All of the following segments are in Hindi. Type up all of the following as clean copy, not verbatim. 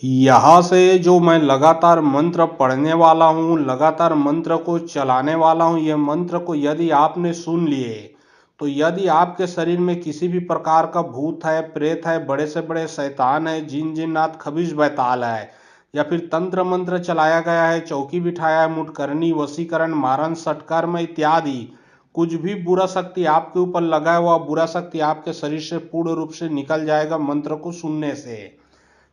यहाँ से जो मैं लगातार मंत्र पढ़ने वाला हूँ, लगातार मंत्र को चलाने वाला हूँ, ये मंत्र को यदि आपने सुन लिए, तो यदि आपके शरीर में किसी भी प्रकार का भूत है, प्रेत है, बड़े से बड़े शैतान है, जिन जिन्नात खबीज बैताल है, या फिर तंत्र मंत्र चलाया गया है, चौकी बिठाया है, मुटकरनी, वशीकरण, मारण, षटकर्म इत्यादि, कुछ भी बुरा शक्ति आपके ऊपर लगा हुआ बुरा शक्ति आपके शरीर से पूर्ण रूप से निकल जाएगा मंत्र को सुनने से।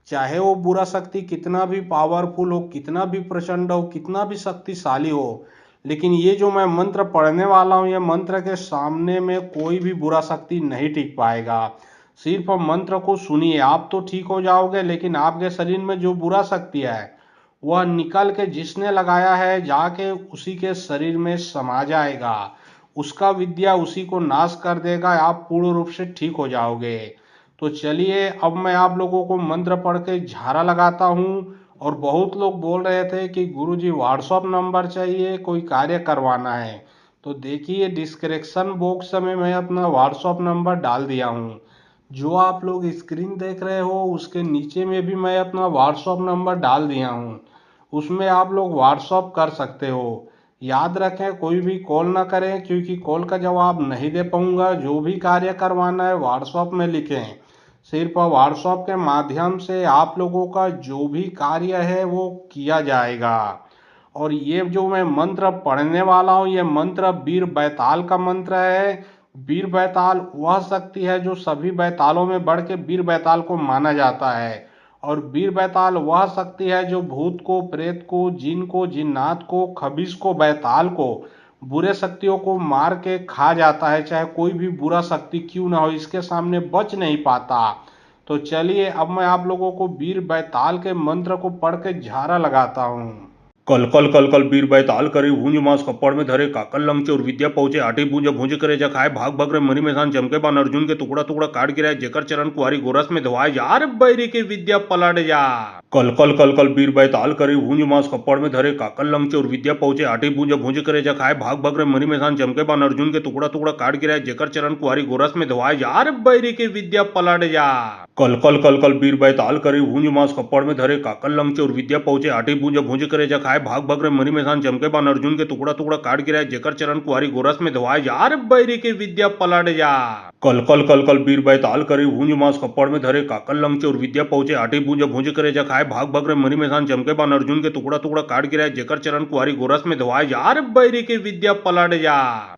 चाहे वो बुरा शक्ति कितना भी पावरफुल हो, कितना भी प्रचंड हो, कितना भी शक्तिशाली हो, लेकिन ये जो मैं मंत्र पढ़ने वाला हूँ, ये मंत्र के सामने में कोई भी बुरा शक्ति नहीं टिक पाएगा। सिर्फ मंत्र को सुनिए, आप तो ठीक हो जाओगे, लेकिन आपके शरीर में जो बुरा शक्ति है वह निकल के जिसने लगाया है जाके उसी के शरीर में समा जाएगा, उसका विद्या उसी को नाश कर देगा, आप पूर्ण रूप से ठीक हो जाओगे। तो चलिए अब मैं आप लोगों को मंत्र पढ़ के झाड़ा लगाता हूँ। और बहुत लोग बोल रहे थे कि गुरुजी व्हाट्सअप नंबर चाहिए, कोई कार्य करवाना है, तो देखिए डिस्क्रिप्शन बॉक्स में मैं अपना व्हाट्सअप नंबर डाल दिया हूँ। जो आप लोग स्क्रीन देख रहे हो उसके नीचे में भी मैं अपना व्हाट्सअप नंबर डाल दिया हूँ, उसमें आप लोग व्हाट्सअप कर सकते हो। याद रखें कोई भी कॉल ना करें, क्योंकि कॉल का जवाब नहीं दे पाऊंगा। जो भी कार्य करवाना है व्हाट्सअप में लिखें, सिर्फ व्हाट्सएप के माध्यम से आप लोगों का जो भी कार्य है वो किया जाएगा। और ये जो मैं मंत्र पढ़ने वाला हूँ, ये मंत्र वीर बैताल का मंत्र है। वीर बैताल वह शक्ति है जो सभी बैतालों में बढ़ के वीर बैताल को माना जाता है। और वीर बैताल वह शक्ति है जो भूत को, प्रेत को, जिन को, जिन्नात को, खबीज को, बैताल को, बुरे शक्तियों को मार के खा जाता है। चाहे कोई भी बुरा शक्ति क्यों ना हो, इसके सामने बच नहीं पाता। तो चलिए अब मैं आप लोगों को वीर बैताल के मंत्र को पढ़ के झाड़ा लगाता हूँ। कल कल कल कल बीर बैताल करी भूंज मास कपड़ में धरे काकल लंग चोर विद्या पहुंचे आठी भूंज भूंज करे जा खाए भाग भाग रे मनी मैसान चमके बान अर्जुन के टुकड़ा टुकड़ा काट गिराए जेकर चरण कुआरी गोरस में धवाए यार बैरी की विद्या पलट जा। कल कल बीर बैताल करी भूंज मास कपड़ में धरे काकल लंग चोर विद्या पहुंचे आठी भूंज भूंज करे जा खाए भाग भाग रे मनी मैसान चमके बान अर्जुन के टुकड़ा टुकड़ा काट गिराए जेकर चरण कुआरी गोरस में धवाए यार बैरी की विद्या पलट जा। कल कल बीर बैताल करी भूंज मास कपड़ में धरे काकल लंग चोर विद्या पहुंचे आठी भूंज भूंज करे जा खाए भाग भाग रे मनी मैसान चमके बान अर्जुन के टुकड़ा टुकड़ा काट गिराए जेकर चरण कुआरी गोरस में धवाए यार बैरी की विद्या पलट जा। कल बीर बैताल करी भूंज मास कपड़ में धरे काकल लंग चोर विद्या पहुंचे आठी भूंज भूंज करे जा खाए भाग भाग रे मनी मैसान चमके बान अर्जुन के टुकड़ा टुकड़ा काट गिराए जेकर चरण कुआरी गोरस में धवाए यार बैरी की विद्या पलट जा।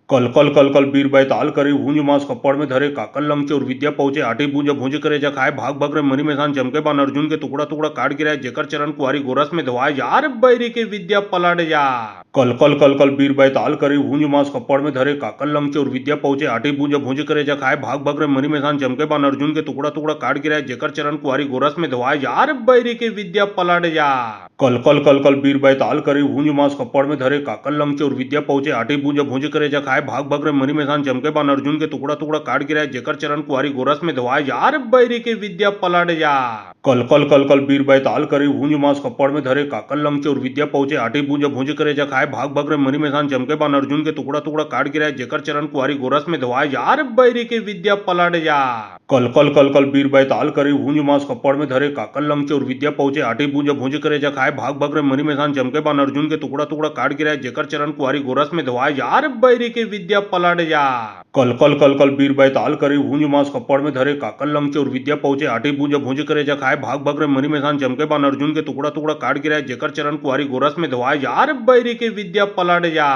कल बीर बैताल करी भूंज मास कपड़ में धरे काकल लंग चोर विद्या पहुंचे आठी भूंज भूंज करे जा खाए भाग भाग रे मनी मैसान चमके बान अर्जुन के टुकड़ा टुकड़ा काट गिराए जेकर चरण कुआरी गोरस में धवाए यार बैरी की विद्या पलट जा। कल बीर बैताल करी भूंज मास कपड़ में धरे काकल लंग चोर विद्या पहुंचे आठी भूंज भूंज करे जा खाए भाग भाग रे मनी मैसान चमके बान अर्जुन के टुकड़ा टुकड़ा काट गिराए जेकर चरण कुआरी गोरस में धवाए यार बैरी की विद्या पलट जा। कल बीर बैताल करी भूंज मास कपड़ में धरे काकल लंग चोर विद्या पहुंचे आठी भूंज भूंज करे जा खाए भाग भाग रे मनी मैसान चमके बान अर्जुन के टुकड़ा टुकड़ा काट गिराए जेकर चरण कुआरी गोरस में धवाए यार बैरी की विद्या पलट जा। कल बीर बैताल करी भूंज मास कपड़ में धरे काकल लंग चोर विद्या पहुंचे आठी भूंज भूंज करे जा खाए भाग भाग रे मनी मैसान चमके बान अर्जुन के टुकड़ा टुकड़ा काट गिराए जेकर चरण कुआरी गोरस में धवाए यार बैरी की विद्या पलट जा। कल बीर बैताल करी भूंज मास कपड़ में धरे काकल लंग चोर विद्या पहुंचे आठी भूंज भूंज करे जा खाए भाग भाग रे मनी मैसान चमके बान अर्जुन के टुकड़ा टुकड़ा काट गिराए जेकर चरण कुआरी गोरस में धवाए यार बैरी की विद्या पलट जा। कल बीर बैताल करी भूंज मास कपड़ में धरे काकल लंग चोर विद्या पहुंचे आठी भूंज भूंज करे जा खाए भाग भाग रे मनी मैसान चमके बान अर्जुन के टुकड़ा टुकड़ा काट गिराए जेकर चरण कुआरी गोरस में धवाए यार बैरी की विद्या पलट जा।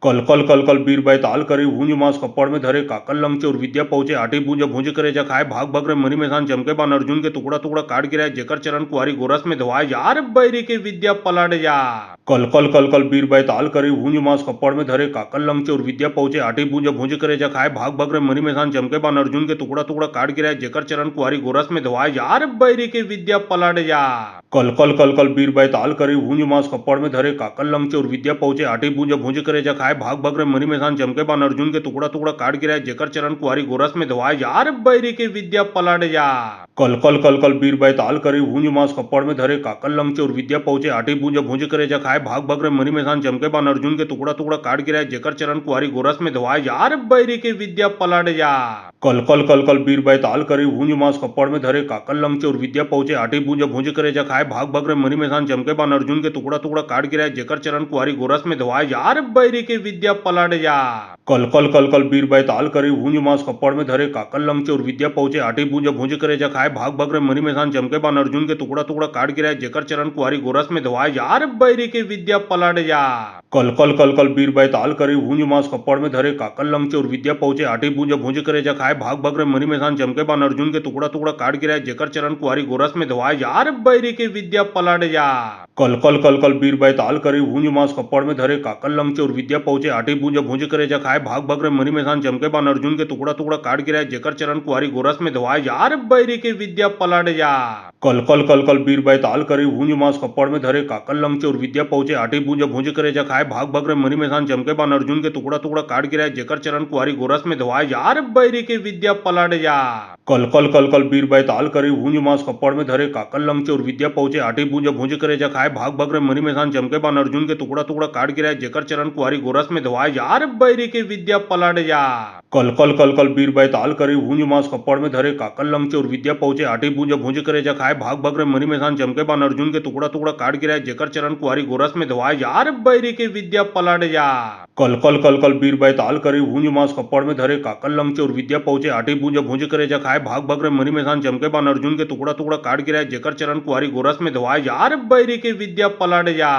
कल बीर बैताल करी भूंज मास कपड़ में धरे काकल लंग चोर विद्या पहुंचे आठी भूंज भूंज करे जा खाए भाग भाग रे मनी मैसान चमके बान अर्जुन के टुकड़ा टुकड़ा काट गिराए जेकर चरण कुआरी गोरस में धवाए यार बैरी की विद्या पलट जा। कल बीर बैताल करी भूंज मास कपड़ में धरे काकल लंग चोर विद्या पहुंचे आठी भूंज भूंज करे जा खाए भाग भाग रे मनी मैसान चमके बान अर्जुन के टुकड़ा टुकड़ा काट गिराए जेकर चरण कुआरी गोरस में धवाए यार बैरी की विद्या पलट जा। कल बीर बैताल करी भूंज मास कपड़ में धरे काकल लंग चोर विद्या पहुंचे आठी भूंज भूंज करे जा खाए भाग भाग रे मनी मैसान चमके बान अर्जुन के टुकड़ा टुकड़ा काट गिराए जेकर चरण कुआरी गोरस में धवाए यार बैरी की विद्या पलट जा। कल बीर बैताल करी भूंज मास कपड़ में धरे काकल लंग चोर विद्या पहुंचे आठी भूंज भूंज करे जा खाए भाग भाग रे मनी मैसान चमके बान अर्जुन के टुकड़ा टुकड़ा काट गिराए जेकर चरण कुआरी गोरस में धवाए यार बैरी की विद्या पलट जा। कल कल कल कल बीर बैताल करी भूंज मांस कप्पड़ में धरे काकल लंगचे और विद्या पहुंचे आठी बूंज भूंज करे जा खाए भाग भग रे मनी में सान चमके बान अर्जुन के टुकड़ा टुकड़ा काट गिराए जेकर चरण कुआरी गोरस में धवाए यार बैरी के विद्या पलट जा कल कल कल कल बीर बैताल करी भूंज मांस कप्पड़ में धरे काकल लंगचे और विद्या पहुंचे आठी बूंज भूंज करे जा खाए भाग भग रे मनी में सान चमके बान अर्जुन के टुकड़ा टुकड़ा काट गिराए जेकर चरण कुआरी गोरस में धवाए यार बैरी के विद्या पलट जा कल कल कल कल बीर बैताल करी भूंज मांस कप्पड़ में धरे काकल लंगचे और विद्या पहुंचे आठी बूंज भूंज करे जा खाए भाग भग रे मनी में सान चमके बान अर्जुन के टुकड़ा टुकड़ा काट गिराए जेकर चरण कुआरी गोरस में धवाए यार बैरी के विद्या पलट जा कल कल कल कल बीर बैताल करी भूंज मांस कप्पड़ में धरे काकल लंगचे और विद्या पहुंचे आठी बूंज भूंज करे जा खाए भाग भग रे मनी में सान चमके बान अर्जुन के टुकड़ा टुकड़ा काट गिराए जेकर चरण कुआरी गोरस में धवाए यार बैरी के विद्या पलट जा कल कल कल कल बीर बैताल करी भूंज मांस कप्पड़ में धरे काकल लंगचे और विद्या पहुंचे आठी बूंज भूंज करे जा खाए भाग भग रे मनी में सान चमके बान अर्जुन के टुकड़ा टुकड़ा काट गिराए जेकर चरण कुआरी गोरस में धवाए यार बैरी के विद्या पलट जा कल कल कल कल बीर बैताल करी भूंज मांस कप्पड़ में धरे काकल लंगचे और विद्या पहुंचे आठी बूंज भूंज करे जा खाए भाग भग रे मनी में सान चमके बान अर्जुन के टुकड़ा टुकड़ा काट गिराए जेकर चरण कुआरी गोरस में धवाए यार बैरी के विद्या पलट जा कल कल कल कल बीर बैताल करी भूंज मांस कप्पड़ में धरे काकल लंगचे और विद्या पहुंचे आठी बूंज भूंज करे जा खाए भाग भग रे मनी में सान चमके बान अर्जुन के टुकड़ा टुकड़ा काट गिराए जेकर चरण कुआरी गोरस में धवाए यार बैरी के विद्या पलट जा कल कल कल कल बीर बैताल करी भूंज मांस कप्पड़ में धरे काकल लंगचे और विद्या पहुंचे आठी बूंज भूंज करे जा खाए भाग भग रे मनी में सान चमके बान अर्जुन के टुकड़ा टुकड़ा काट गिराए जेकर चरण कुआरी गोरस में धवाए यार बैरी के विद्या पलट जा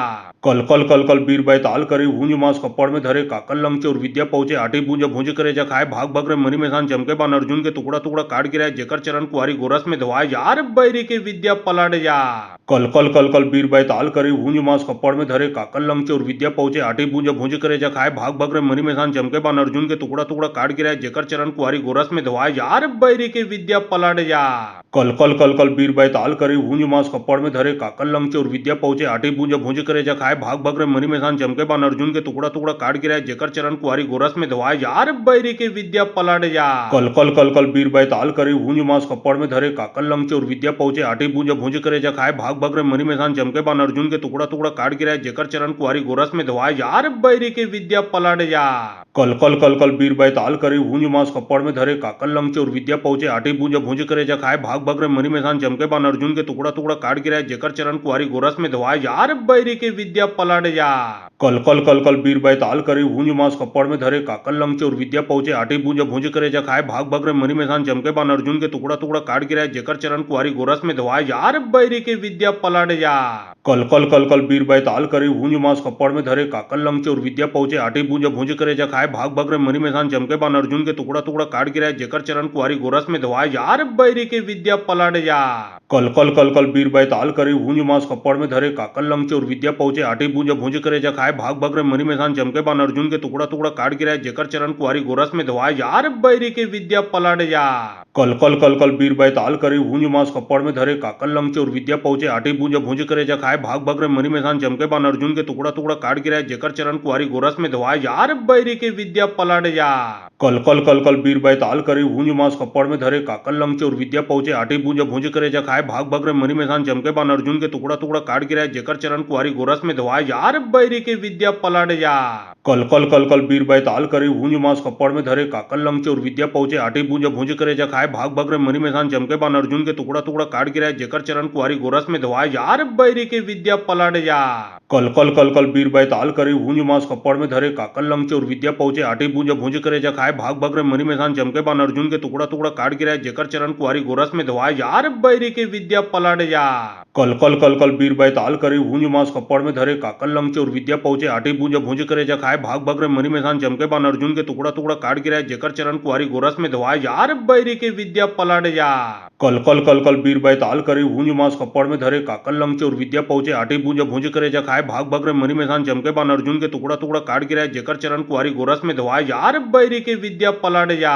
कल कल कल कल बीर बैताल करी भूंज मांस कप्पड़ में धरे काकल लंगचे और विद्या पहुंचे आठी बूंज भूंज करे जा खाए भाग भग रे मनी में सान चमके बान अर्जुन के टुकड़ा टुकड़ा काट गिराए जेकर चरण कुआरी गोरस में धवाए यार बैरी के विद्या पलट जा कल कल कल कल बीर बैताल करी भूंज मांस कप्पड़ में धरे काकल लंगचे और विद्या पहुंचे आठी बूंज भूंज करे जा खाए भाग भग रे मनी में सान चमके बान अर्जुन के टुकड़ा टुकड़ा काट गिराए जेकर चरण कुआरी गोरस में धवाए यार बैरी के विद्या पलट जा कल कल कल कल बीर बैताल करी भूंज मांस कप्पड़ में धरे काकल लंगचे और विद्या पहुंचे आठी बूंज भूंज करे जा खाए भाग भग रे मनी में सान चमके बान अर्जुन के टुकड़ा टुकड़ा काट गिराए जेकर चरण कुआरी गोरस में धवाए यार बैरी के विद्या पलट जा कल कल कल कल बीर बैताल करी भूंज मांस कप्पड़ में धरे काकल लंगचे और विद्या पहुंचे आठी बूंज भूंज करे जा खाए भाग भग रे मनी में सान चमके बान अर्जुन के टुकड़ा टुकड़ा काट गिराए जेकर चरण कुआरी गोरस में धवाए यार बैरी के विद्या पलट जा कल कल कल कल बीर बैताल करी भूंज मांस कप्पड़ में धरे काकल लंगचे और विद्या पहुंचे आठी बूंज भूंज करे जा खाए भाग भग रे मनी में सान चमके बान अर्जुन के टुकड़ा टुकड़ा काट गिराए जेकर चरण कुआरी गोरस में धवाए यार बैरी के विद्या पलट जा कल कल कल कल बीर बैताल करी भूंज मांस कप्पड़ में धरे काकल लंगचे और विद्या पहुंचे आठी बूंज भूंज करे जा खाए भाग भग रे मनी में सान चमके बान अर्जुन के टुकड़ा टुकड़ा काट गिराए जेकर चरण कुआरी गोरस में धवाए यार बैरी के विद्या पलट जा कल कल कल कल बीर बैताल करी भूंज मांस कप्पड़ में धरे काकल लंगचे और विद्या पहुंचे आठी बूंज भूंज करे जा खाए भाग भग रे मनी में सान चमके बान अर्जुन के टुकड़ा टुकड़ा काट गिराए जेकर चरण कुआरी गोरस में धवाए यार बैरी के विद्या पलट जा कल कल कल कल बीर बैताल करी भूंज मांस कप्पड़ में धरे काकल लंगचे और विद्या पहुंचे आठी बूंज भूंज करे जा खाए भाग भग रे मनी में सान चमके बान अर्जुन के टुकड़ा टुकड़ा काट गिराए जेकर चरण कुआरी गोरस में धवाए यार बैरी के विद्या पलट जा कल कल कल कल बीर बैताल करी भूंज मांस कप्पड़ में धरे काकल लंगचे और विद्या पहुंचे आठी बूंज भूंज करे जा खाए भाग भग रे मनी में सान चमके बान अर्जुन के टुकड़ा टुकड़ा काट गिराए जेकर चरण कुआरी गोरस में धवाए यार बैरी के विद्या पलट जा कल कल कल कल बीर बैताल करी भूंज मांस कप्पड़ में धरे काकल लंगचे और विद्या पहुंचे आठी बूंज भूंज करे जा खाए भाग भग रे मनी में सान चमके बान अर्जुन के टुकड़ा टुकड़ा काट गिराए जेकर चरण कुआरी गोरस में धवाए यार बैरी के विद्या पलट जा कल कल कल कल बीर बैताल करी भूंज मांस कप्पड़ में धरे काकल लंगचे और विद्या पहुंचे आठी बूंज भूंज करे जा खाए भाग भग रे मनी में सान चमके बान अर्जुन के टुकड़ा टुकड़ा काट गिराए जेकर चरण कुआरी गोरस में धवाए यार बैरी के विद्या पलट जा कल कल कल कल बीर बैताल करी भूंज मांस कप्पड़ में धरे काकल लंगचे और विद्या पहुंचे आठी बूंज भूंज करे जा खाए भाग भग रे मनी में सान चमके बान अर्जुन के टुकड़ा टुकड़ा काट गिराए जेकर चरण कुआरी गोरस में धवाए यार बैरी के विद्या पलट जा कल कल कल कल बीर बैताल करी भूंज मांस कप्पड़ में धरे काकल लंगचे और विद्या पहुंचे आठी बूंज भूंज करे जा खाए भाग भग रे मनी में सान चमके बान अर्जुन के टुकड़ा टुकड़ा काट गिराए जेकर चरण कुआरी गोरस में धवाए यार बैरी के विद्या पलट जा कल कल कल कल बीर बैताल करी भूंज मांस कप्पड़ में धरे काकल लंगचे और विद्या पहुंचे आठी बूंज भूंज करे जा खाए भाग भग रे मनी में सान चमके बान अर्जुन के टुकड़ा टुकड़ा काट गिराए जेकर चरण कुआरी गोरस में धवाए यार बैरी के विद्या पलट जा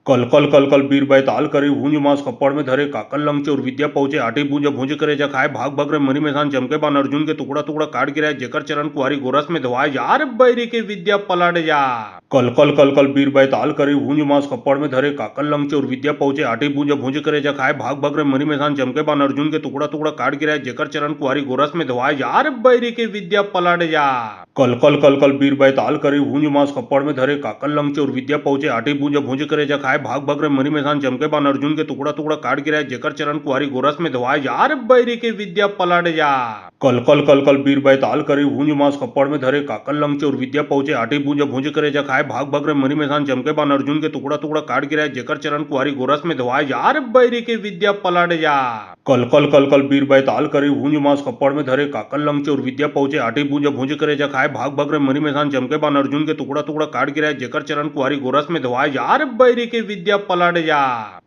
कल कल कल कल बीर बैताल करी भूंज मांस कप्पड़ में धरे काकल लंगचे और विद्या पहुंचे आठी बूंज भूंज करे जा खाए भाग भग रे मनी में सान चमके बान अर्जुन के टुकड़ा टुकड़ा काट गिराए जेकर चरण कुआरी गोरस में धवाए यार बैरी के विद्या पलट जा कल कल कल कल बीर बैताल करी भूंज मांस कप्पड़ में धरे काकल लंगचे और विद्या पहुंचे आठी बूंज भूंज करे जा खाए भाग भग रे मनी में सान चमके बान अर्जुन के टुकड़ा टुकड़ा काट गिराए जेकर चरण कुआरी गोरस में धवाए यार बैरी के विद्या पलट जा कल कल कल कल बीर बैताल करी भूंज मांस कप्पड़ में धरे काकल लंगचे और विद्या पहुंचे आठी बूंज भूंज करे जा खाए भाग भग रे मनी में सान चमके बान अर्जुन के टुकड़ा टुकड़ा काट गिराए जेकर चरण कुआरी गोरस में धवाए यार बैरी के विद्या पलट जा कल कल कल कल बीर बैताल करी भूंज मांस कपड़ में धरे काकल लंग और विद्या पहुंचे आठी बूंज भूंज करे जा खाए भाग भग रे मनी में सान चमके बान अर्जुन के टुकड़ा टुकड़ा काट गिराए जेकर चरण कुआरी गोरस में धवाए यार बैरी के विद्या पलट जा कल कल कल कल बीर बैताल करी भूंज मांस कपड़ में धरे काकल लंग और विद्या पहुंचे आठी बूंज भूंज करे जा खाए भाग भग रे मनी में सान चमके बान अर्जुन के टुकड़ा टुकड़ा काट गिराए जेकर चरण कुआरी गोरस में धवाए यार बैरी के विद्या पलट जा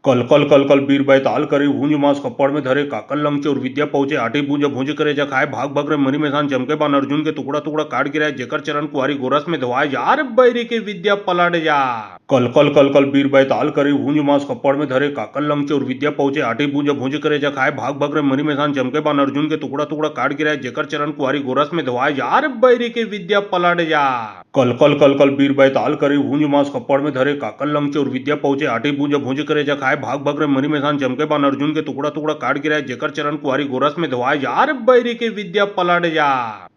कल कल कल कल बीर बैताल करी भूंज मांस कपड़ में धरे काकल लंग और विद्या पहुंचे आठी बूंज भूंज करे जा खाए भाग भग रे मनी में सान चमके बान अर्जुन के टुकड़ा टुकड़ा काट गिराए जेकर चरण कुआरी गोरस में धवाए यार बैरी के विद्या पलट जा कल कल कल कल बीर बैताल करी भूंज मांस कपड़ में धरे काकल लंग और विद्या पहुंचे आठी बूंज भूंज करे जा खाए भाग भग रे मनी में सान चमके बान अर्जुन के टुकड़ा टुकड़ा काट गिराए जेकर चरण कुआरी गोरस में धवाए यार बैरी के विद्या पलट जा कल कल कल कल बीर बैताल करी भूंज मांस कपड़ में धरे काकल लंग और विद्या पहुंचे आठी बूंज भूंज करे जा खाए भाग भग रे मनी में सान चमके बान अर्जुन के टुकड़ा टुकड़ा काट गिराए जेकर चरण कुआरी गोरस में धवाए यार बैरी के विद्या पलट जा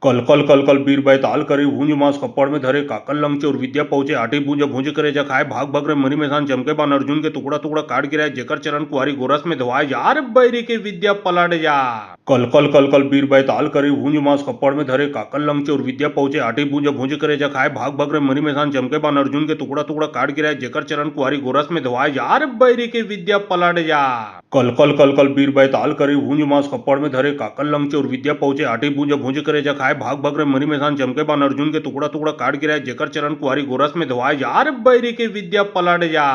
कल कल कल कल बीर बैताल करी भूंज मांस कपड़ में धरे काकल लंग और विद्या पहुंचे आठी बूंज भूंज करे जा खाए भाग भग रे मनी में सान चमके बान अर्जुन के टुकड़ा टुकड़ा काट गिराए जेकर चरण कुआरी गोरस में धवाए यार बैरी के विद्या पलट जा कल कल कल कल बीर बैताल करी भूंज मांस कपड़ में धरे काकल लंग और विद्या पहुंचे आठी बूंज भूंज करे जा खाए भाग भग रे मनी में सान चमके बान अर्जुन के टुकड़ा टुकड़ा काट गिराए जेकर चरण कुआरी गोरस में धवाए यार बैरी के विद्या पलट जा कल कल कल कल बीर बैताल करी भूंज मांस कपड़ में धरे काकल लंग और विद्या पहुंचे आठी बूंज भूंज करे जा खाए भाग भग रे मनी में सान चमके बान अर्जुन के टुकड़ा टुकड़ा काट गिराए जेकर चरण कुआरी गोरस में धवाए यार बैरी के विद्या पलट जा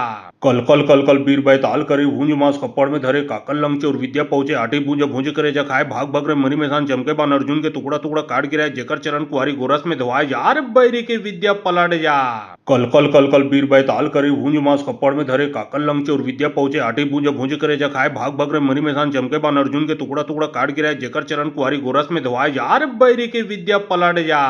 कल कल कल कल बीर बैताल करी भूंज मांस कपड़ में धरे काकल लंग और विद्या पहुंचे आठी बूंज भूंज करे जा खाए भाग भग रे मनी में सान चमके बान अर्जुन के टुकड़ा टुकड़ा काट गिराए जेकर चरण कुआरी गोरस में धवाए यार बैरी के विद्या पलट जा कल कल कल कल बीर बैताल करी भूंज मांस कपड़ में धरे काकल लंग और विद्या पहुंचे आठी बूंज भूंज करे जा खाए भाग भग रे मनी में सान चमके बान अर्जुन के टुकड़ा टुकड़ा काट गिराए जेकर चरण कुआरी गोरस में धवाए यार बैरी के विद्या पलट जा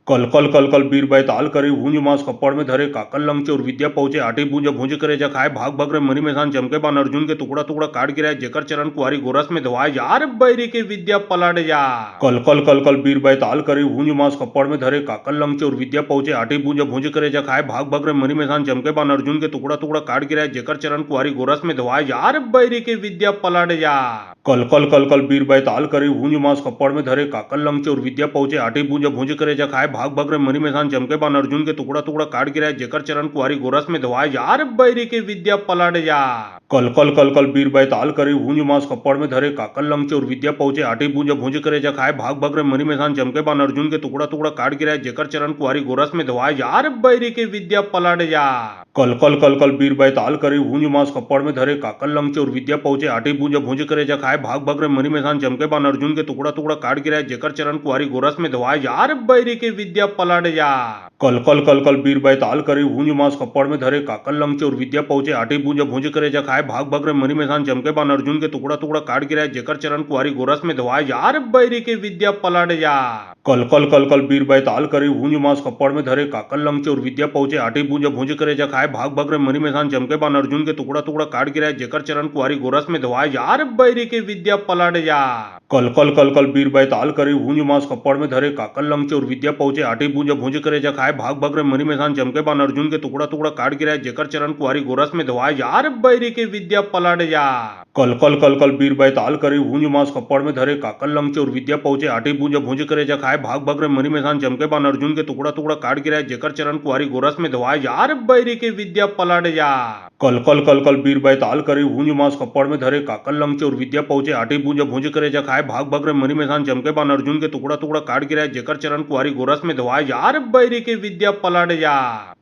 कल कल कल कल बीर बैताल करी भूंज मांस कपड़ में धरे काकल लंग और विद्या पहुंचे आठी बूंज भूंज करे जा खाए भाग भग रे मनी में सान चमके बान अर्जुन के टुकड़ा टुकड़ा काट गिराए जेकर चरण कुआरी गोरस में धवाए यार बैरी के विद्या पलट जा कल कल कल कल बीर बैताल करी भूंज मांस कपड़ में धरे काकल लंग और विद्या पहुंचे आठी बूंज भूंज करे जा खाए भाग भग रे मनी में सान चमके बान अर्जुन के टुकड़ा टुकड़ा काट गिराए जेकर चरण कुआरी गोरस में धवाए यार बैरी के विद्या पलट जा कल कल कल कल बीर बैताल करी भूंज मांस कपड़ में धरे काकल लंग और विद्या पहुंचे आठी बूंज भूंज करे जा खाए भाग भग रे मनी में सान चमके बान अर्जुन के टुकड़ा टुकड़ा काट गिराए जेकर चरण कुआरी गोरस में धवाए यार बैरी के विद्या पलट जा कल कल कल कल बीर बैताल करी भूंज मांस कपड़ में धरे काकल लंग और विद्या पहुंचे आठी बूंज भूंज करे जा खाए भाग भग रे मनी में सान चमके बान अर्जुन के टुकड़ा टुकड़ा काट गिराए जेकर चरण कुआरी गोरस में धवाए यार बैरी के विद्या पलट जा कल कल कल कल बीर बैताल करी भूंज मांस कपड़ में धरे काकल लंग और विद्या पहुंचे आठी बूंज भूंज करे जा खाए भाग भग रे मनी में सान चमके बान अर्जुन के टुकड़ा टुकड़ा काट गिराए जेकर चरण कुआरी गोरस में धवाए यार बैरी के विद्या पलट जा कल कल कल कल बीर बैताल करी भूंज मांस कपड़ में धरे काकल लंग और विद्या पहुंचे आठी बूंज भूंज करे जा खाए भाग भग रे मनी में सान चमके बान अर्जुन के टुकड़ा टुकड़ा काट गिराए जेकर चरण कुआरी गोरस में धवाए यार बैरी के विद्या पलट जा कल कल कल कल बीर बैताल करी भूंज मांस कपड़ में धरे काकल लंग और विद्या पहुंचे आठी बूंज भूंज करे जा खाए भाग भग रे मनी में सान चमके बान अर्जुन के टुकड़ा टुकड़ा काट गिराए जेकर चरण कुआरी गोरस में धवाए यार बैरी के विद्या पलट जा कल कल कल कल बीर बैताल करी भूंज मांस कपड़ में धरे काकल लंग और विद्या पहुंचे आठी बूंज भूंज करे जा खाए भाग भग रे मनी में सान चमके बान अर्जुन के टुकड़ा टुकड़ा काट गिराए जेकर चरण कुआरी गोरस में धवाए यार बैरी के विद्या पलट जा कल कल कल कल बीर बैताल करी भूंज मांस कपड़ में धरे काकल लंग और विद्या पहुंचे आठी बूंज भूंज करे जा खाए भाग भग रे मनी में सान चमके बान अर्जुन के टुकड़ा टुकड़ा काट गिराए जेकर चरण कुआरी गोरस में धवाए यार बैरी के विद्या पलट जा कल कल कल कल बीर बैताल करी भूंज मांस कपड़ में धरे काकल लंग और विद्या पहुंचे आठी बूंज भूंज करे जा खाए भाग भग रे मनी में सान चमके बान अर्जुन के टुकड़ा टुकड़ा काट गिराए जेकर चरण कुआरी गोरस में धवाए यार बैरी के विद्या पलट जा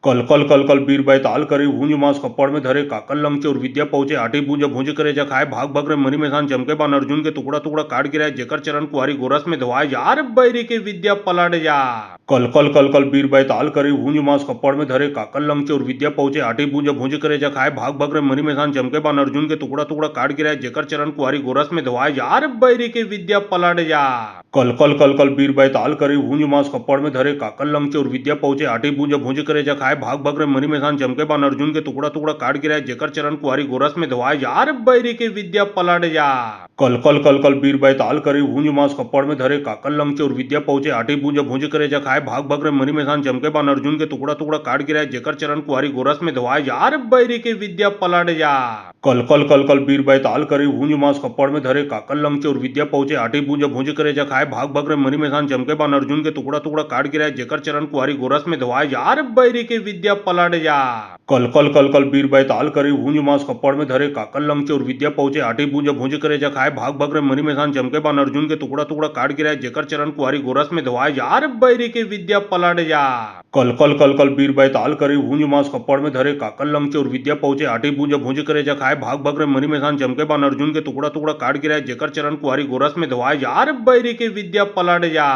कल कल कल कल बीर बैताल करी भूंज मांस कपड़ में धरे काकल लंग और विद्या पहुंचे आठी बूंज भूंज करे जा खाए भाग भग रे मनी में सान चमके बान अर्जुन के टुकड़ा टुकड़ा काट गिराए जेकर चरण कुआरी गोरस में धवाए यार बैरी के विद्या पलट जा कल कल कल कल बीर बैताल करी भूंज मांस कपड़ में धरे काकल लंग और विद्या पहुंचे आठी बूंज भूंज करे जा खाए भाग भग रे मनी में सान चमके बान अर्जुन के टुकड़ा टुकड़ा काट गिराए जेकर चरण कुआरी गोरस में धवाए यार बैरी के विद्या पलट जा। कल कल कल कल बीर बैताल करे भूंज मास कपड़ में धरे काकल लंग चोर विद्या पहुंचे आटी बूंज भूंज करे जा खाए भाग भाग रे मनी मैसान चमके बान अर्जुन के टुकड़ा टुकड़ा काट गिराए जेकर चरण कुआरी गोरस में धवाए यार बैरी के विद्या पलट जा कल कल बीर बैताल करे भूंज मास कपड़ में धरे काकल लंग चोर विद्या पहुंचे आटी बूंज भूंज करे जा खाए भाग भाग रे मनी मैसान चमके बान अर्जुन के टुकड़ा टुकड़ा काट गिराए जेकर चरण कुआरी गोरस में धवाए यार बैरी के विद्या पलट जा कल बीर बैताल करे भूंज मास कपड़ में धरे काकल लंग चोर विद्या पहुंचे आटी बूंज भूंज करे जा खाए भाग भाग रे मनी मैसान चमके बान अर्जुन के टुकड़ा टुकड़ा काट गिराए जेकर चरण कुआरी गोरस में धवाए यार बैरी के विद्या पलट जा कल बीर बैताल करे भूंज मास कपड़ में धरे काकल लंग चोर विद्या पहुंचे आटी बूंज भूंज करे जा खाए भाग भाग रे मनी मैसान चमके बान अर्जुन के टुकड़ा टुकड़ा काट गिराए जेकर चरण कुआरी गोरस में धवाए यार बैरी के विद्या पलट जा कल बीर बैताल करे भूंज मास कपड़ में धरे काकल लंग चोर विद्या पहुंचे आटी बूंज भूंज करे जा खाए भाग भाग रे मनी मैसान चमके बान अर्जुन के टुकड़ा टुकड़ा काट गिराए जेकर चरण कुआरी गोरस में धवाए यार बैरी के विद्या पलट जा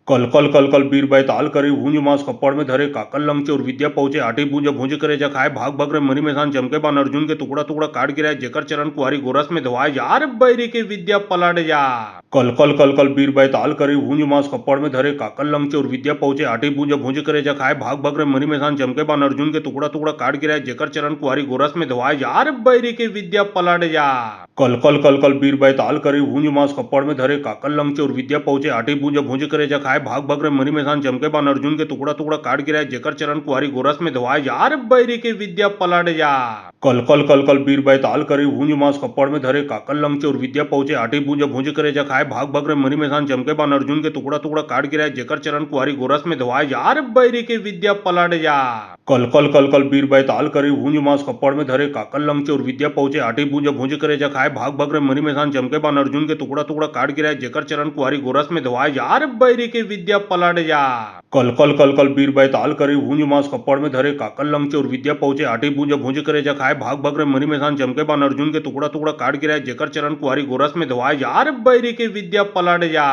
कल बीर बैताल करे भूंज मास कपड़ में धरे काकल लंग चोर विद्या पहुंचे आटी बूंज भूंज करे जा खाए भाग भाग रे मनी मैसान चमके बान अर्जुन के टुकड़ा टुकड़ा काट गिराए जेकर चरण कुआरी गोरस में धवाए यार बैरी के विद्या पलट जा कल बीर बैताल करे भूंज मास कपड़ में धरे काकल लंग चोर विद्या पहुंचे आटी बूंज भूंज करे जा खाए भाग भाग रे मनी मैसान चमके बान अर्जुन के टुकड़ा टुकड़ा काट गिराए जेकर चरण कुआरी गोरस में धवाए यार बैरी के विद्या पलट जा कल बीर बैताल करे भूंज मास कपड़ में धरे काकल लंग चोर विद्या पहुंचे आटी बूंज भूंज करे जा खाए भाग भाग रे मनी मैसान चमके बान अर्जुन के टुकड़ा टुकड़ा काट गिराए जेकर चरण कुआरी गोरस में धवाए यार बैरी के विद्या पलट जा कल बीर बैताल करे भूंज मास कपड़ में धरे काकल लंग चोर विद्या पहुंचे आटी बूंज भूंज करे जा खाए भाग भाग रे मनी मैसान चमके बान अर्जुन के टुकड़ा टुकड़ा काट गिराए जेकर चरण कुआरी गोरस में धवाए यार बैरी के विद्या पलट जा कल बीर बैताल करे भूंज मास कपड़ में धरे काकल लंग चोर विद्या पहुंचे आटी बूंज भूंज करे जा खाए भाग भाग रे मनी मैसान चमके बान अर्जुन के टुकड़ा टुकड़ा काट गिराए जेकर चरण कुआरी गोरस में धवाए यार बैरी के विद्या पलट जा कल बीर बैताल करे भूंज मास कपड़ में धरे काकल लंग चोर विद्या पहुंचे आटी बूंज भूंज करे जा खाए भाग भाग रे मनी मैसान चमके बान अर्जुन के टुकड़ा टुकड़ा काट गिराए जेकर चरण कुआरी गोरस में धवाए यार बैरी के विद्या पलट जा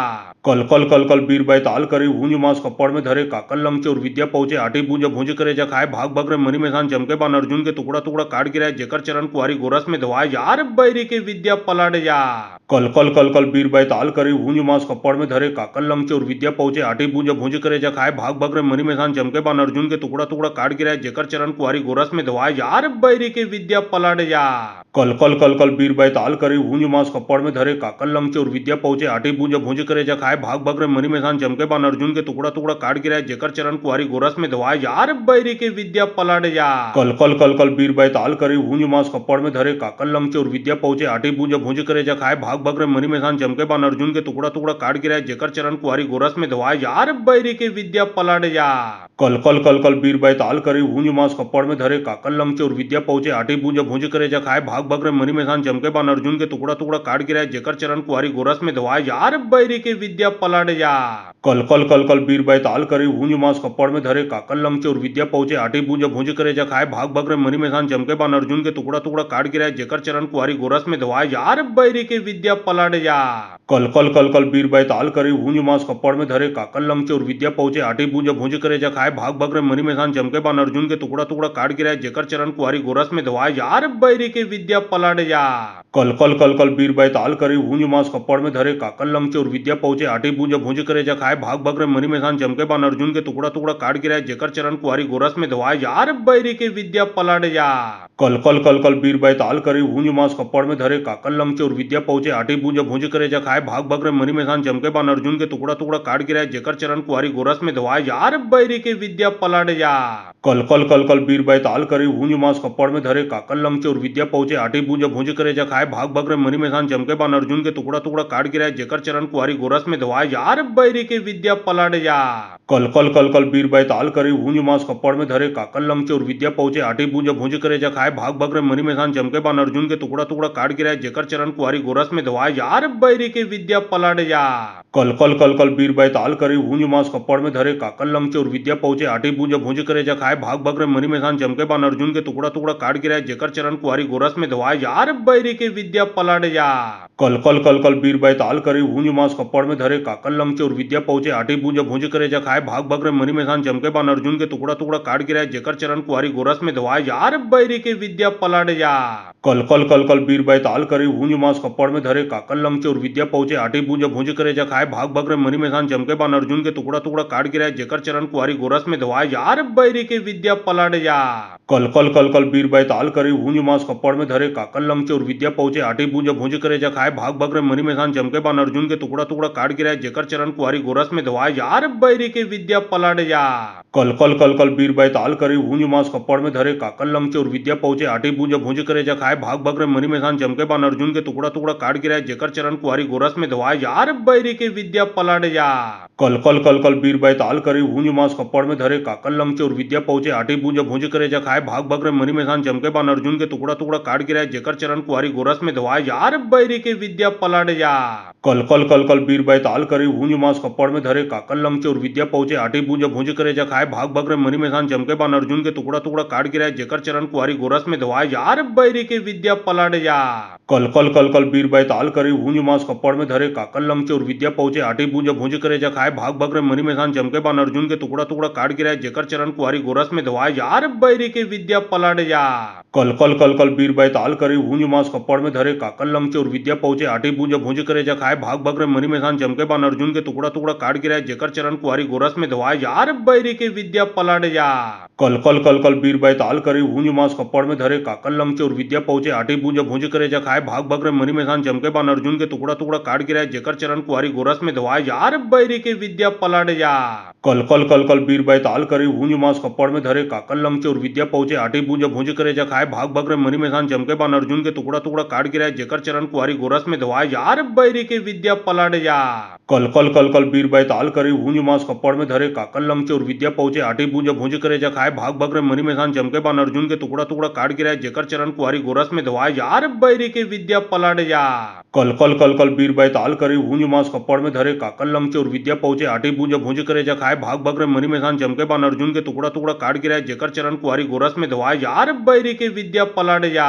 कल बीर बैताल करे भूंज मास कपड़ में धरे काकल लंग चोर विद्या पहुंचे आटी बूंज भूंज करे जा खाए भाग भाग रे मनी मैसान चमके बान अर्जुन के टुकड़ा टुकड़ा काट गिराए जेकर चरण कुआरी गोरस में धवाए यार बैरी के विद्या पलट जा कल बीर बैताल करे भूंज मास कपड़ में धरे काकल लंग चोर विद्या पहुंचे आटी बूंज भूंज करे जा खाए भाग भाग रे मनी मैसान चमके बान अर्जुन के टुकड़ा टुकड़ा काट गिराए जेकर चरण कुआरी गोरस में धवाए यार बैरी के विद्या पलट जा कल बीर बैताल करे भूंज मास कपड़ में धरे काकल लंग चोर विद्या पहुंचे आटी बूंज भूंज करे जा खाए भाग भाग रे मनी मैसान चमके बान अर्जुन के टुकड़ा टुकड़ा काट गिराए जेकर चरण कुआरी गोरस में धवाए यार बैरी के विद्या पलट जा कल बीर बैताल करे भूंज मास कपड़ में धरे काकल लंग चोर विद्या पहुंचे आटी बूंज भूंज करे जा खाए भाग भाग रे मनी मैसान चमके बान अर्जुन के टुकड़ा टुकड़ा काट गिराए जेकर चरण कुआरी गोरस में धवाए यार बैरी के विद्या पलट जा कल बीर बैताल करे भूंज मास कपड़ में धरे काकल लंग चोर विद्या पहुंचे आटी बूंज भूंज करे जा खाए भाग भाग रे मनी मैसान चमके बान अर्जुन के टुकड़ा टुकड़ा काट गिराए जेकर चरण कुआरी गोरस में धवाए यार बैरी के विद्या पलट जा कल बीर बैताल करे भूंज मास कपड़ में धरे काकल लंग चोर विद्या पहुंचे आटी बूंज भूंज करे जा खाए भाग भाग रे मनी मैसान चमके बान अर्जुन के टुकड़ा टुकड़ा काट गिराए जेकर चरण कुआरी गोरस में धवाए यार बैरी के विद्या पलट जा कल बीर बैताल करे भूंज मास कपड़ में धरे काकल लंग चोर विद्या पहुंचे आटी बूंज भूंज करे जा खाए भाग भाग रे मनी मैसान चमके बान अर्जुन के टुकड़ा टुकड़ा काट गिराए जेकर चरण कुआरी गोरस में धवाए यार बैरी के विद्या पलट जा कल बीर बैताल करे भूंज मास कपड़ में धरे काकल लंग चोर विद्या पहुंचे आटी बूंज भूंज करे जा खाए भाग भाग रे मनी मैसान चमके बान अर्जुन के टुकड़ा टुकड़ा काट गिराए जेकर चरण कुआरी गोरस में धवाए यार बैरी के विद्या पलट जा कल बीर बैताल करे भूंज मास कपड़ में धरे काकल लंग चोर विद्या पहुंचे आटी बूंज भूंज करे जा खाए भाग भाग रे मनी मैसान चमके बान अर्जुन के टुकड़ा टुकड़ा काट गिराए जेकर चरण कुआरी गोरस में धवाए यार बैरी के विद्या पलट जा कल बीर बैताल करे भूंज मास कपड़ में धरे काकल लंग चोर विद्या पहुंचे आटी बूंज भूंज करे जा खाए भाग भाग रे मनी मैसान चमके बान अर्जुन के टुकड़ा टुकड़ा काट गिराए जेकर चरण कुआरी गोरस में धवाए यार बैरी के विद्या पलट जा कल बीर बैताल करे भूंज मास कपड़ में धरे काकल लंग चोर विद्या पहुंचे आटी बूंज भूंज करे जा खाए भाग भाग रे मनी मैसान चमके बान अर्जुन के टुकड़ा टुकड़ा काट गिराए जेकर चरण कुआरी गोरस में धवाए यार बैरी के विद्या पलट जा कल बीर बैताल करे भूंज मास कपड़ में धरे काकल लंग चोर विद्या पहुंचे आटी बूंज भूंज करे जा खाए भाग भाग रे मनी मैसान चमके बान अर्जुन के टुकड़ा टुकड़ा काट गिराए जेकर चरण कुआरी गोरस में धवाए यार बैरी के विद्या पलट जा कल बीर बैताल करे भूंज मास कपड़ में धरे काकल लंग चोर विद्या पहुंचे आटी बूंज भूंज करे जा खाए खाए भाग भग रे मरी मैसान चमके बान अर्जुन के टुकड़ा टुकड़ा काट गिराए जेकर चरण कुआरी गोरस में धोआए यार बैरी के विद्या पलट जा कल कल कल कल बीर बैताल करे हूंज मास कपड़ में धरे काकल लंग और विद्या पहुंचे आटी बूंज भूंज करे जा खाए भाग भग रे मरी मैसान चमके बान अर्जुन के टुकड़ा टुकड़ा काट गिराए जेकर चरण कुआरी गोरस में धोआए यार बैरी के विद्या पलट जा कल कल कल कल बीर बैताल करे हूंज मास कपड़ में धरे काकल लंग और विद्या पहुंचे आटी बूंज भूंज करे जा खाए भाग भग रे मरी मैसान चमके बान अर्जुन के टुकड़ा टुकड़ा काट गिराए जेकर चरण कुआरी गोरस में धोआए यार बैरी के विद्या पलट जा कल कल कल कल बीर बैताल करे हूंज मास कपड़ में धरे काकल लंग और विद्या पहुंचे आटी बूंज भूंज करे जा खाए भाग भग रे मरी मैसान चमके बान अर्जुन के टुकड़ा टुकड़ा काट गिराए जेकर चरण कुआरी गोरस में धोआए यार बैरी के विद्या पलट जा कल कल कल कल बीर बैताल करे हूंज मास कपड़ में धरे काकल लंग और विद्या पहुंचे आटी बूंज भूंज करे जा खाए भाग भग रे मरी मैसान चमके बान अर्जुन के टुकड़ा टुकड़ा काट गिराए जेकर चरण कुआरी गोरस में धोआए यार बैरी के विद्या पलट जा कल कल कल कल बीर बैताल करे हूंज मास कपड़ में धरे काकल लंग और विद्या पहुंचे आटी बूंज भूंज करे जा खाए भाग भग रे मरी मैसान चमके बान अर्जुन के टुकड़ा टुकड़ा काट गिराए जेकर चरण कुआरी गोरस में धोआए यार बैरी के विद्या पलट जा कल कल कल कल बीर बैताल करे हूंज मास कपड़ में धरे काकल लंग और विद्या पहुंचे आटी बूंज भूंज करे जा खाए भाग भग रे मरी मैसान चमके बान अर्जुन के टुकड़ा टुकड़ा काट गिराए जेकर चरण कुआरी गोरस में धोआए यार बैरी के विद्या पलट जा कल कल कल कल बीर बैताल करे हूंज मास कपड़ में धरे काकल लंग और विद्या पहुंचे आटी बूंज भूंज करे जा खाए भाग भग रे मरी मैसान चमके बान अर्जुन के टुकड़ा टुकड़ा काट गिराए जेकर चरण कुआरी गोरस में धोआए यार बैरी के विद्या पलट जा कल कल कल कल बीर बैताल करे हूंज मास कपड़ में धरे काकल लंग और विद्या पहुंचे आटी बूंज भूंज करे जा खाए भाग भग रे मरी मैसान चमके बान अर्जुन के टुकड़ा टुकड़ा काट गिराए जेकर चरण कुआरी गोरस में धोआए यार बैरी के विद्या पलट जा कल कल कल कल बीर बैताल करे हूंज मास कपड़ में धरे काकल लंग और विद्या पहुंचे आटी बूंज भूंज करे जा खाए भाग भग रे मरी मैसान चमके बान अर्जुन के टुकड़ा टुकड़ा काट गिराए जेकर चरण कुआरी गोरस में धोआए यार बैरी के विद्या पलट जा कल कल कल कल बीर बैताल करे हूंज मास कपड़ में धरे काकल लंग और विद्या पहुंचे आटी बूंज भूंज करे जा खाए भाग भग रे मरी मैसान चमके बान अर्जुन के टुकड़ा टुकड़ा काट गिराए जेकर चरण कुआरी गोरस में धोआए यार बैरी के विद्या पलट जा कल कल कल कल बीर बैताल करे हूंज मास कपड़ में धरे काकल लंग और विद्या पहुंचे आटी बूंज भूंज करे जा खाए भाग भग रे मरी मैसान चमके बान अर्जुन के टुकड़ा टुकड़ा काट गिराए जेकर चरण कुआरी गोरस में धोआए यार बैरी के विद्या पलट जा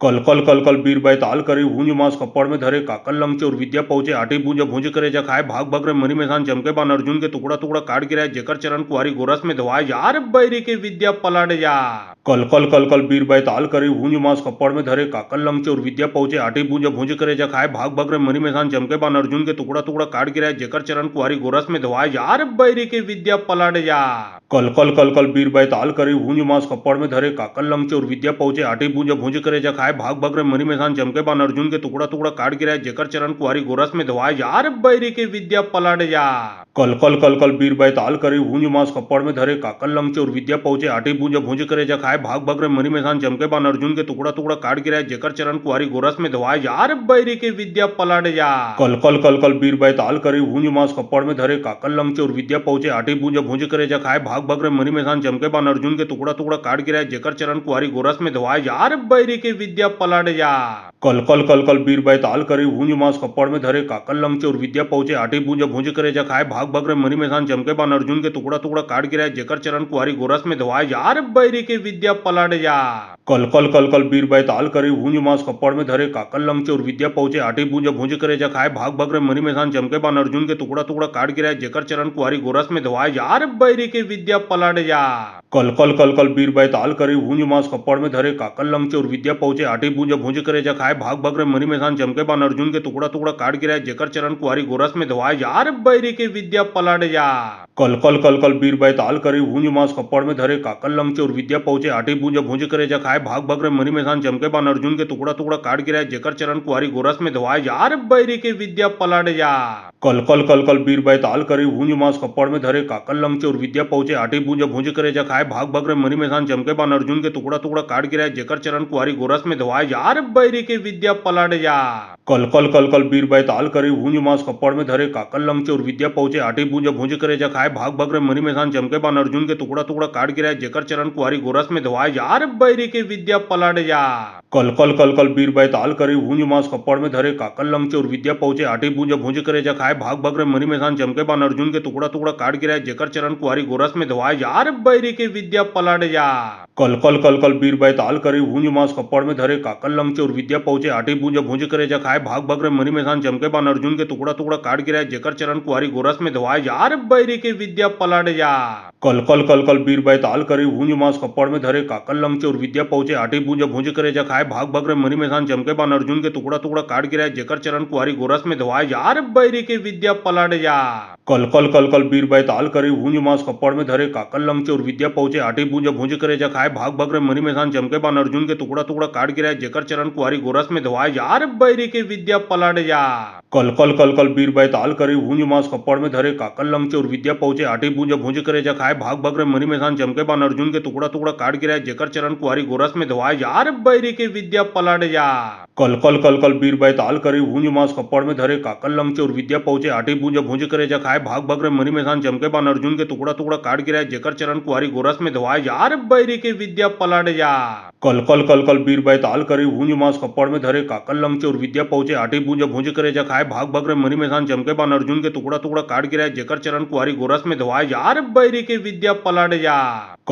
कल कल कल कल बीर बैताल करे हूंज मास कपड़ में धरे काकल लंग और विद्या पहुंचे आटी बूंज भूंज करे जा खाए भाग भग रे मरी मैसान चमके बान अर्जुन के टुकड़ा टुकड़ा काट गिराए जेकर चरण कुआरी गोरस में धोआए यार बैरी के विद्या पलट जा कल कल कल कल बीर बैताल करे हूंज मास कपड़ में धरे काकल लंग और विद्या पहुंचे आटी बूंज भूंज करे जा खाए भाग भग रे मरी मैसान चमके बान अर्जुन के टुकड़ा टुकड़ा काट गिराए जेकर चरण कुआरी गोरस में धोआए यार बैरी के विद्या पलट जा कल कल कल कल बीर बैताल करे हूंज मास कपड़ में धरे काकल लंग और विद्या पहुंचे आटी बूंज भूंज करे जा खाए भाग भग रे मरी मैसान चमके बान अर्जुन के टुकड़ा टुकड़ा काट गिराए जेकर चरण कुआरी गोरस में धोआए यार बैरी के विद्या पलट जा कल कल कल कल बीर बैताल करे हूंज मास कपड़ में धरे काकल लंग और विद्या पहुंचे आटी बूंज भूंज करे जा खाए भाग भग रे मरी मैसान चमके बान अर्जुन के टुकड़ा टुकड़ा काट गिराए जेकर चरण कुआरी गोरस में धोआए यार बैरी के विद्या पलट जा कल कल कल कल बीर बैताल करे हूंज मास कपड़ में धरे काकल लंग और विद्या पहुंचे आटी बूंज भूंज करे जा खाए भाग भग रे मरी मैसान चमके बान अर्जुन के टुकड़ा टुकड़ा काट गिराए जेकर चरण कुआरी गोरस में धोआए यार बैरी के विद्या पलट जा कल कल कल कल बीर बैताल करे हूंज मास कपड़ में धरे काकल लंग और विद्या पहुंचे आटी बूंज भूंज करे जा खाए भाग भग रे मरी मैसान चमके बान अर्जुन के टुकड़ा टुकड़ा काट गिराए जेकर चरण कुआरी गोरस में धोआए यार बैरी के विद्या पलट जा कल कल कल कल बीर बैताल करे हूंज मास कपड़ में धरे काकल लंग और विद्या पहुंचे आटी बूंज भूंज करे जा खाए भाग भग रे मरी मैसान चमके बान अर्जुन के टुकड़ा टुकड़ा काट गिराए जेकर चरण कुआरी गोरस में धोआए यार बैरी के विद्या पलट जा कल कल कल कल बीर बैताल करे हूंज मास कपड़ में धरे काकल लंग और विद्या पहुंचे आटी बूंज भूंज करे जा खाए भाग भग रे मरी मैसान चमके बान अर्जुन के टुकड़ा टुकड़ा काट गिराए जेकर चरण कुआरी गोरस में धोआए यार बैरी के विद्या पलट जा कल कल कल कल बीर बैताल करे हूंज मास कपड़ में धरे काकल लंग और विद्या पहुंचे आटी बूंज भूंज करे जा खाए भाग भग रे मरी मैसान चमके बान अर्जुन के टुकड़ा टुकड़ा काट गिराए जेकर चरण कुआरी गोरस में धोआए यार बैरी के विद्या पलट जा कल कल कल कल बीर बैताल करे हूंज मास कपड़ में धरे काकल लंग और विद्या पहुंचे आटी बूंज भूंज करे जा खाए भाग भग रे मरी मैसान चमके बान अर्जुन के टुकड़ा टुकड़ा काट गिराए जेकर चरण कुआरी गोरस में धोआए यार बैरी के विद्या पलट जा कल कल कल कल बीर बैताल करे हूंज मास कपड़ में धरे काकल लंग और विद्या पहुंचे आटी बूंज भूंज करे जा खाए भाग भग रे मरी मैसान चमके बान अर्जुन के टुकड़ा टुकड़ा काट गिराए जेकर चरण कुआरी गोरस में धोआए यार बैरी के विद्या पलट जा कल कल कल कल बीर बैताल करे हूंज मास कपड़ में धरे काकल लंग और विद्या पहुंचे आटी बूंज भूंज करे जा खाए भाग भग रे मरी मैसान चमके बान अर्जुन के टुकड़ा टुकड़ा काट गिराए जेकर चरण कुआरी गोरस में धोआए यार बैरी के विद्या पलट जा कल कल कल कल बीर बैताल करे हूंज मास कपड़ में धरे काकल लंग और विद्या पहुंचे आठी बूंज भूंज करे जा खाए भाग बगरे मनी में सान चमके बान अर्जुन के टुकड़ा टुकड़ा काट गिराए जेकर चरण कुआरी गोरस में धवाए यार बैरी के विद्या पलट जा कल कल कल कल बीर बैताल करी भूंज मांस कपड़ में धरे काकल लंग चोर विद्या पहुंचे आठी बूंज भूंज करे जा खाए भाग बगरे मनी में सान चमके बान अर्जुन के टुकड़ा टुकड़ा काट गिराए जेकर चरण कुआरी गोरस में धवाए यार बैरी के विद्या पलट जा कल कल कल कल बीर बैताल करी भूंज मांस कपड़ में धरे काकल लंग चोर विद्या पहुंचे आठी बूंज भूंज करे जा खाए भाग बगरे मनी में सान चमके बान अर्जुन के टुकड़ा टुकड़ा काट गिराए जेकर चरण कुआरी गोरस में धवाए यार बैरी के विद्या पलट जा कल कल कल कल बीर बैताल करी भूंज मांस कपड़ में धरे काकल लंग चोर विद्या पहुंचे आठी बूंज भूंज करे जा खाए भाग बगरे मनी में सान चमके बान अर्जुन के टुकड़ा टुकड़ा काट गिराए जेकर चरण कुआरी गोरस में धवाए यार बैरी के विद्या पलट जा कल कल कल कल बीर बैताल करी भूंज मांस कपड़ में धरे काकल लंग चोर विद्या पहुंचे आठी बूंज भूंज करे जा खाए भाग बगरे मनी में सान चमके बान अर्जुन के टुकड़ा टुकड़ा काट गिराए जेकर चरण कुआरी गोरस में धवाए यार बैरी के विद्या पलट जा कल कल कल कल बीर बैताल करी भूंज मांस कपड़ में धरे काकल लंग चोर विद्या पहुंचे आठी बूंज भूंज करे जा खाए भाग बगरे मनी में सान चमके बान अर्जुन के टुकड़ा टुकड़ा काट गिराए जेकर चरण कुआरी गोरस में धवाए यार बैरी के विद्या पलट जा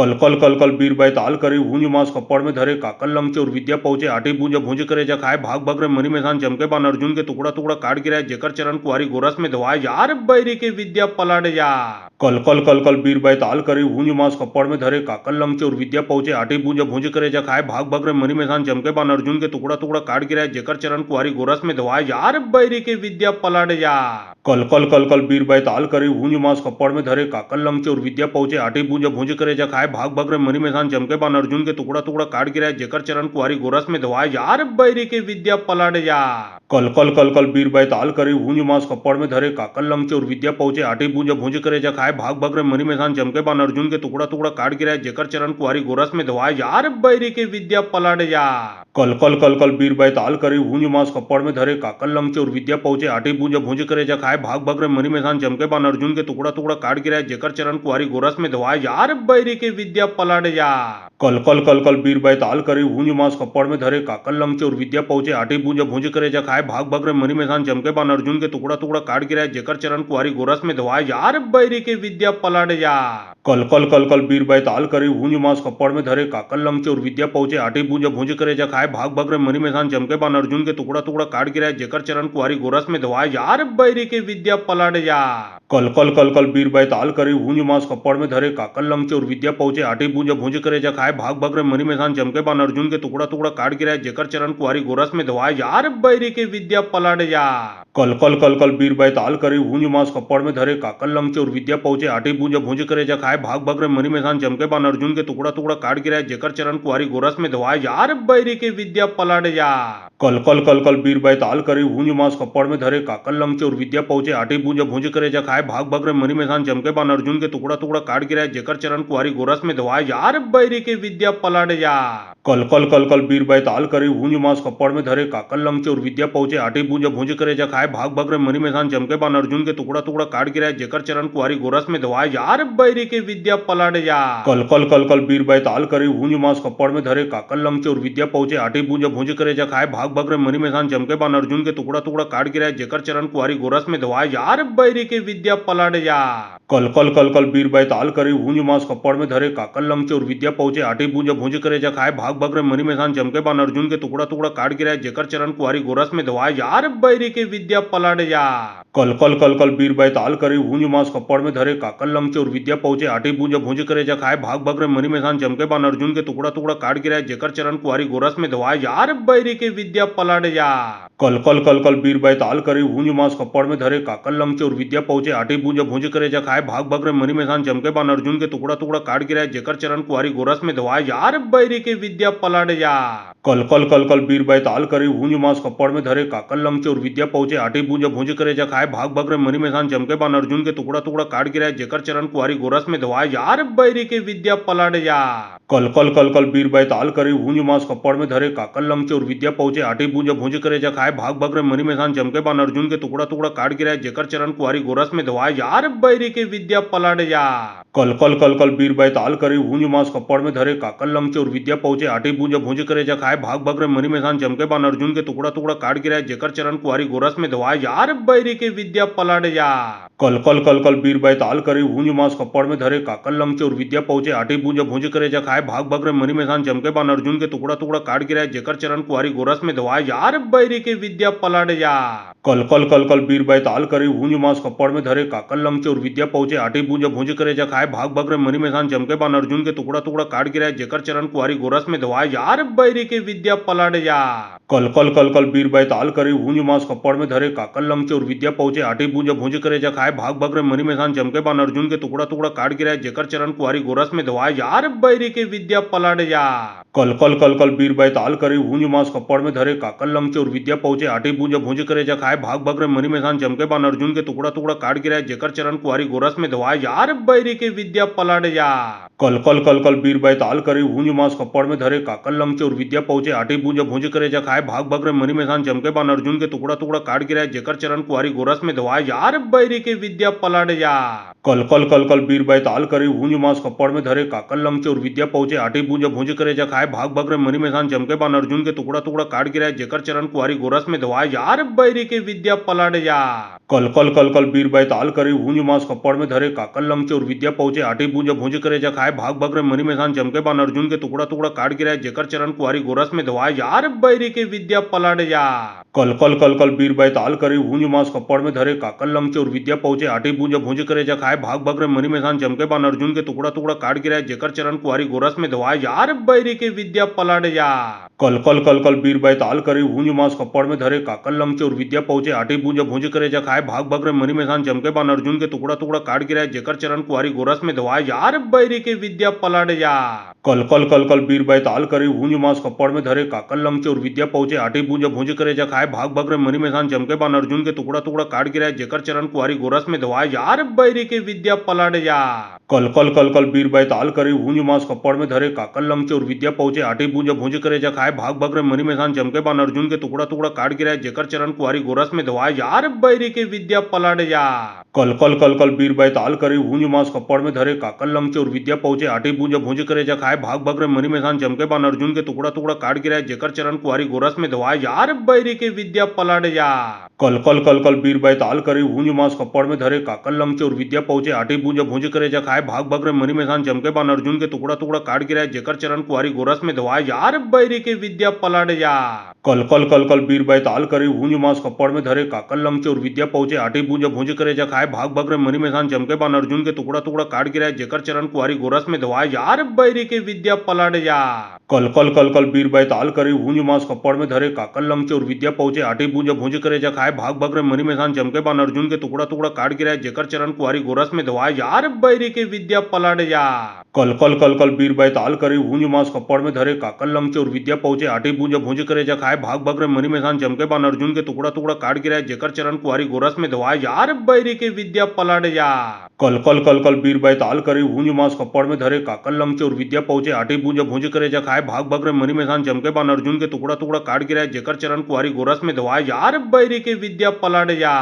कल कल कल कल बीर बैताल करी भूंज मांस कपड़ में धरे काकल लंग चोर विद्या पहुंचे आठी बूंज भूंज करे जा खाए भाग बगरे मनी में सान चमके बान अर्जुन के टुकड़ा टुकड़ा काट गिराए जेकर चरण कुआरी गोरस में धवाए यार बैरी के विद्या पलट जा कल कल कल कल बीर बैताल करी भूंज मांस कपड़ में धरे काकल लंग चोर विद्या पहुंचे आठी बूंज भूंज करे जा खाए भाग बगरे मनी में सान चमके बान अर्जुन के टुकड़ा टुकड़ा काट गिराए जेकर चरण कुआरी गोरस में धवाए यार बैरी के विद्या पलट जा कल कल कल कल बीर बैताल करी भूंज मांस कपड़ में धरे काकल लंग चोर विद्या पहुंचे आठी बूंज भूंज करे जा खाए भाग बगरे मनी में सान चमके बान अर्जुन के टुकड़ा टुकड़ा काट गिराए जेकर चरण कुआरी गोरस में धवाए यार बैरी के विद्या पलट जा कल कल कल कल बीर बैताल करी भूंज मांस कपड़ में धरे काकल लंग चोर विद्या पहुंचे आठी बूंज भूंज करे जा खाए भाग बगरे मनी में सान चमके बान अर्जुन के टुकड़ा टुकड़ा काट गिराए जेकर चरण कुआरी गोरस में धवाए यार बैरी के विद्या पलट जा कल कल कल कल बीर बैताल करी भूंज मांस कपड़ में धरे काकल लंग चोर विद्या पहुंचे आठी बूंज भूंज करे जा खाए भाग बगरे मनी में सान चमके बान अर्जुन के टुकड़ा टुकड़ा काट गिराए जेकर चरण कुआरी गोरस में धवाए यार बैरी के विद्या पलट जा कल कल कल कल बीर बैताल करी भूंज मांस कपड़ में धरे काकल लंग चोर विद्या पहुंचे आठी बूंज भूंज करे जा खाए भाग बगरे मनी में सान चमके बान अर्जुन के टुकड़ा टुकड़ा काट गिराए जेकर चरण कुआरी गोरस में धवाए यार बैरी के विद्या पलट जा कल कल कल कल बीर बैताल करी भूंज मांस कपड़ में धरे काकल लंग चोर विद्या पहुंचे आठी बूंज भूंज करे जा खाए भाग बगरे मनी में सान चमके बान अर्जुन के टुकड़ा टुकड़ा काट गिराए जेकर चरण कुआरी गोरस में धवाए यार बैरी के विद्या पलट जा कल कल कल कल बीर बैताल करी भूंज मांस कपड़ में धरे काकल लंग चोर विद्या पहुंचे आठी बूंज भूंज करे जा खाए भाग बगरे मनी में सान चमके बान अर्जुन के टुकड़ा टुकड़ा काट गिराए जेकर चरण कुआरी गोरस में धवाए यार बैरी के विद्या पलट जा कल कल कल कल बीर बैताल करी भूंज मांस कपड़ में धरे काकल लंग चोर विद्या पहुंचे आठी बूंज भूंज करे जा खाए भाग बगरे मनी में सान चमके बान अर्जुन के टुकड़ा टुकड़ा काट गिराए जेकर चरण कुआरी गोरस में धवाए यार बैरी के विद्या पलट जा कल कल कल कल बीर बैताल करी भूंज मांस कपड़ में धरे काकल लंग चोर विद्या पहुंचे आठी बूंज भूंज करे जा खाए भाग बगरे मनी में सान चमके बान अर्जुन के टुकड़ा टुकड़ा काट गिराए जेकर चरण कुआरी गोरस में धवाए यार बैरी के विद्या पलट जा कल कल कल कल बीर बैताल करी भूंज मांस कपड़ में धरे काकल लंग चोर विद्या पहुंचे आठी बूंज भूंज करे जा खाए भाग बगरे मनी में सान चमके बान अर्जुन के टुकड़ा टुकड़ा काट गिराए जेकर चरण कुआरी गोरस में धवाए यार बैरी के विद्या पलट जा कल कल कल कल बीर बैताल करी भूंज मांस कपड़ में धरे काकल लंग चोर विद्या पहुंचे आठी बूंज भूंज करे जा खाए भाग बगरे मनी में सान चमके बान अर्जुन के टुकड़ा टुकड़ा काट गिराए जेकर चरण कुआरी गोरस में धवाए यार बैरी के विद्या पलट जा कल कल कल कल बीर बैताल करी भूंज मांस कपड़ में धरे काकल लंग चोर विद्या पहुंचे आठी बूंज भूंज करे जा खाए भाग बगरे मनी में सान चमके बान अर्जुन के टुकड़ा टुकड़ा काट गिराए जेकर चरण कुआरी गोरस में धवाए यार बैरी के विद्या पलट जा कल कल कल कल बीर बैताल करी भूंज मांस कपड़ में धरे काकल लंग चोर विद्या पहुंचे आठी बूंज भूंज करे जा खाए भाग बगरे मनी में सान चमके बान अर्जुन के टुकड़ा टुकड़ा काट गिराए जेकर चरण कुआरी गोरस में धवाए यार बैरी के विद्या पलट जा कल कल कल कल बीर बैताल करी भूंज मांस कपड़ में धरे काकल लंग चोर विद्या पहुंचे आठी बूंज भूंज करे जा खाए भाग बगरे मनी में सान चमके बान अर्जुन के टुकड़ा टुकड़ा काट गिराए जेकर चरण कुआरी गोरस में धवाए यार बैरी के विद्या पलट जा कल कल कल कल बीर बैताल करी भूंज मांस कपड़ में धरे काकल लंग चोर विद्या पहुंचे आठी बूंज भूंज करे जा खाए भाग बगरे मनी में सान चमके बान अर्जुन के टुकड़ा टुकड़ा काट गिराए जेकर चरण कुआरी गोरस में धवाए यार बैरी के विद्या पलट जा कल कल कल कल बीर बैताल करी भूंज मांस कपड़ में धरे काकल लंग चोर विद्या पहुंचे आठी बूंज भूंज करे जा खाए भाग बगरे मनी में सान चमके बान अर्जुन के टुकड़ा टुकड़ा काट गिराए जेकर चरण कुआरी गोरस में धवाए यार बैरी के विद्या पलट जा कल कल कल कल बीर बैताल करी भूंज मांस कपड़ में धरे काकल लंग चोर विद्या पहुंचे आठी बूंज भूंज करे जा खाए भाग बगरे मनी में सान चमके बान अर्जुन के टुकड़ा टुकड़ा काट गिराए जेकर चरण कुआरी गोरस में धवाए यार बैरी के विद्या पलट जा। कल कल कल कल बीर बैताल करे भूंज मांस कपड़ में धरे काकल लंग चोर विद्या पहुंचे आटी भूंज भूंज करे जा खाए भाग भाग रे मनी में सान चमके बान अर्जुन के टुकड़ा टुकड़ा काट गिराए जेकर चरण कुआरी गोरस में धवाए यार बैरी के विद्या पलट जा कल कल बीर बैताल करे भूंज मांस कपड़ में धरे काकल लंग चोर विद्या पहुंचे आटी भूंज भूंज करे जा खाए भाग भाग रे मनी में सान चमके बान अर्जुन के टुकड़ा टुकड़ा काट गिराए जेकर चरण कुआरी गोरस में धवाए यार बैरी के विद्या पलट जा कल बीर बैताल करे भूंज मांस कपड़ में धरे काकल लंग चोर विद्या पहुंचे आटी भूंज भूंज करे जा खाए भाग भाग रे मनी में सान चमके बान अर्जुन के टुकड़ा टुकड़ा काट गिराए जेकर चरण कुआरी गोरस में धवाए यार बैरी के विद्या पलट जा कल बीर बैताल करे भूंज मांस कपड़ में धरे काकल लंग चोर विद्या पहुंचे आटी भूंज भूंज करे जा खाए भाग भाग रे मनी में सान चमके बान अर्जुन के टुकड़ा टुकड़ा काट गिराए जेकर चरण कुआरी गोरस में धवाए यार बैरी के विद्या पलट जा कल बीर बैताल करे भूंज मांस कपड़ में धरे काकल लंग चोर विद्या पहुंचे आटी भूंज भूंज करे जा खाए भाग भाग रे मनी में सान चमके बान अर्जुन के टुकड़ा टुकड़ा काट गिराए जेकर चरण कुआरी गोरस में धवाए यार बैरी के विद्या पलट जा कल बीर बैताल करे भूंज मांस कपड़ में धरे काकल लंग चोर विद्या पहुंचे आटी भूंज भूंज करे जा खाए भाग भाग रे मनी में सान चमके बान अर्जुन के टुकड़ा टुकड़ा काट गिराए जेकर चरण कुआरी गोरस में धवाए यार बैरी के विद्या पलट जा कल बीर बैताल करे भूंज मांस कपड़ में धरे काकल लंग चोर विद्या पहुंचे आटी भूंज भूंज करे जा खाए भाग भाग रे मनी में सान चमके बान अर्जुन के टुकड़ा टुकड़ा काट गिराए जेकर चरण कुआरी गोरस में धवाए यार बैरी के विद्या पलट जा कल बीर बैताल करे भूंज मांस कपड़ में धरे काकल लंग चोर विद्या पहुंचे आटी भूंज भूंज करे जा खाए भाग भाग रे मनी में सान चमके बान अर्जुन के टुकड़ा टुकड़ा काट गिराए जेकर चरण कुआरी गोरस में धवाए यार बैरी के विद्या पलट जा कल बीर बैताल करे भूंज मांस कपड़ में धरे काकल लंग चोर विद्या पहुंचे आटी भूंज भूंज करे जा खाए भाग भाग रे मनी में सान चमके बान अर्जुन के टुकड़ा टुकड़ा काट गिराए जेकर चरण कुआरी गोरस में धवाए यार बैरी के विद्या पलट जा कल बीर बैताल करे भूंज मांस कपड़ में धरे काकल लंग चोर विद्या पहुंचे आटी भूंज भूंज करे जा खाए भाग भाग रे मनी में सान चमके बान अर्जुन के टुकड़ा टुकड़ा काट गिराए जेकर चरण कुआरी गोरस में धवाए यार बैरी के विद्या पलट जा कल बीर बैताल करे भूंज मांस कपड़ में धरे काकल लंग चोर विद्या पहुंचे आटी भूंज भूंज करे जा खाए भाग भाग रे मनी में सान चमके बान अर्जुन के टुकड़ा टुकड़ा काट गिराए जेकर चरण कुआरी गोरस में धवाए यार बैरी के विद्या पलट जा कल बीर बैताल करे भूंज मांस कपड़ में धरे काकल लंग चोर विद्या पहुंचे आटी भूंज भूंज करे जा खाए भाग भाग रे मनी में सान चमके बान अर्जुन के टुकड़ा टुकड़ा काट गिराए जेकर चरण कुआरी गोरस में धवाए यार बैरी के विद्या पलट जा कल बीर बैताल करे भूंज मांस कपड़ में धरे काकल लंग चोर विद्या पहुंचे आटी भूंज भूंज करे जा खाए भाग भाग रे मनी में सान चमके बान अर्जुन के टुकड़ा टुकड़ा काट गिराए जेकर चरण कुआरी गोरस में धवाए यार बैरी के विद्या पलट जा कल बीर बैताल करे भूंज मांस कपड़ में धरे काकल लंग चोर विद्या पहुंचे आटी भूंज भूंज करे जा खाए भाग भाग रे मनी में सान चमके बान अर्जुन के टुकड़ा टुकड़ा काट गिराए जेकर चरण कुआरी गोरस में धवाए यार बैरी के विद्या पलट जा कल बीर बैताल करे भूंज मांस कपड़ में धरे काकल लंग चोर विद्या पहुंचे आटी भूंज भूंज करे जा खाए भाग भाग रे मनी में सान चमके बान अर्जुन के टुकड़ा टुकड़ा काट गिराए जेकर चरण कुआरी गोरस में धवाए यार बैरी के विद्या पलट जा कल बीर बैताल करे भूंज मांस कपड़ में धरे काकल लंग चोर विद्या पहुंचे आटी भूंज भूंज करे जा खाए भाग भाग रे मनी में सान चमके बान अर्जुन के टुकड़ा टुकड़ा काट गिराए जेकर चरण कुआरी गोरस में धवाए यार बैरी के विद्या पलट जा कल बीर बैताल करे भूंज मांस कपड़ में धरे काकल लंग चोर विद्या पहुंचे आटी भूंज भूंज करे जा खाए भाग भाग रे मनी में सान चमके बान अर्जुन के टुकड़ा टुकड़ा काट गिराए जेकर चरण कुआरी गोरस में धवाए यार बैरी के विद्या पलट जा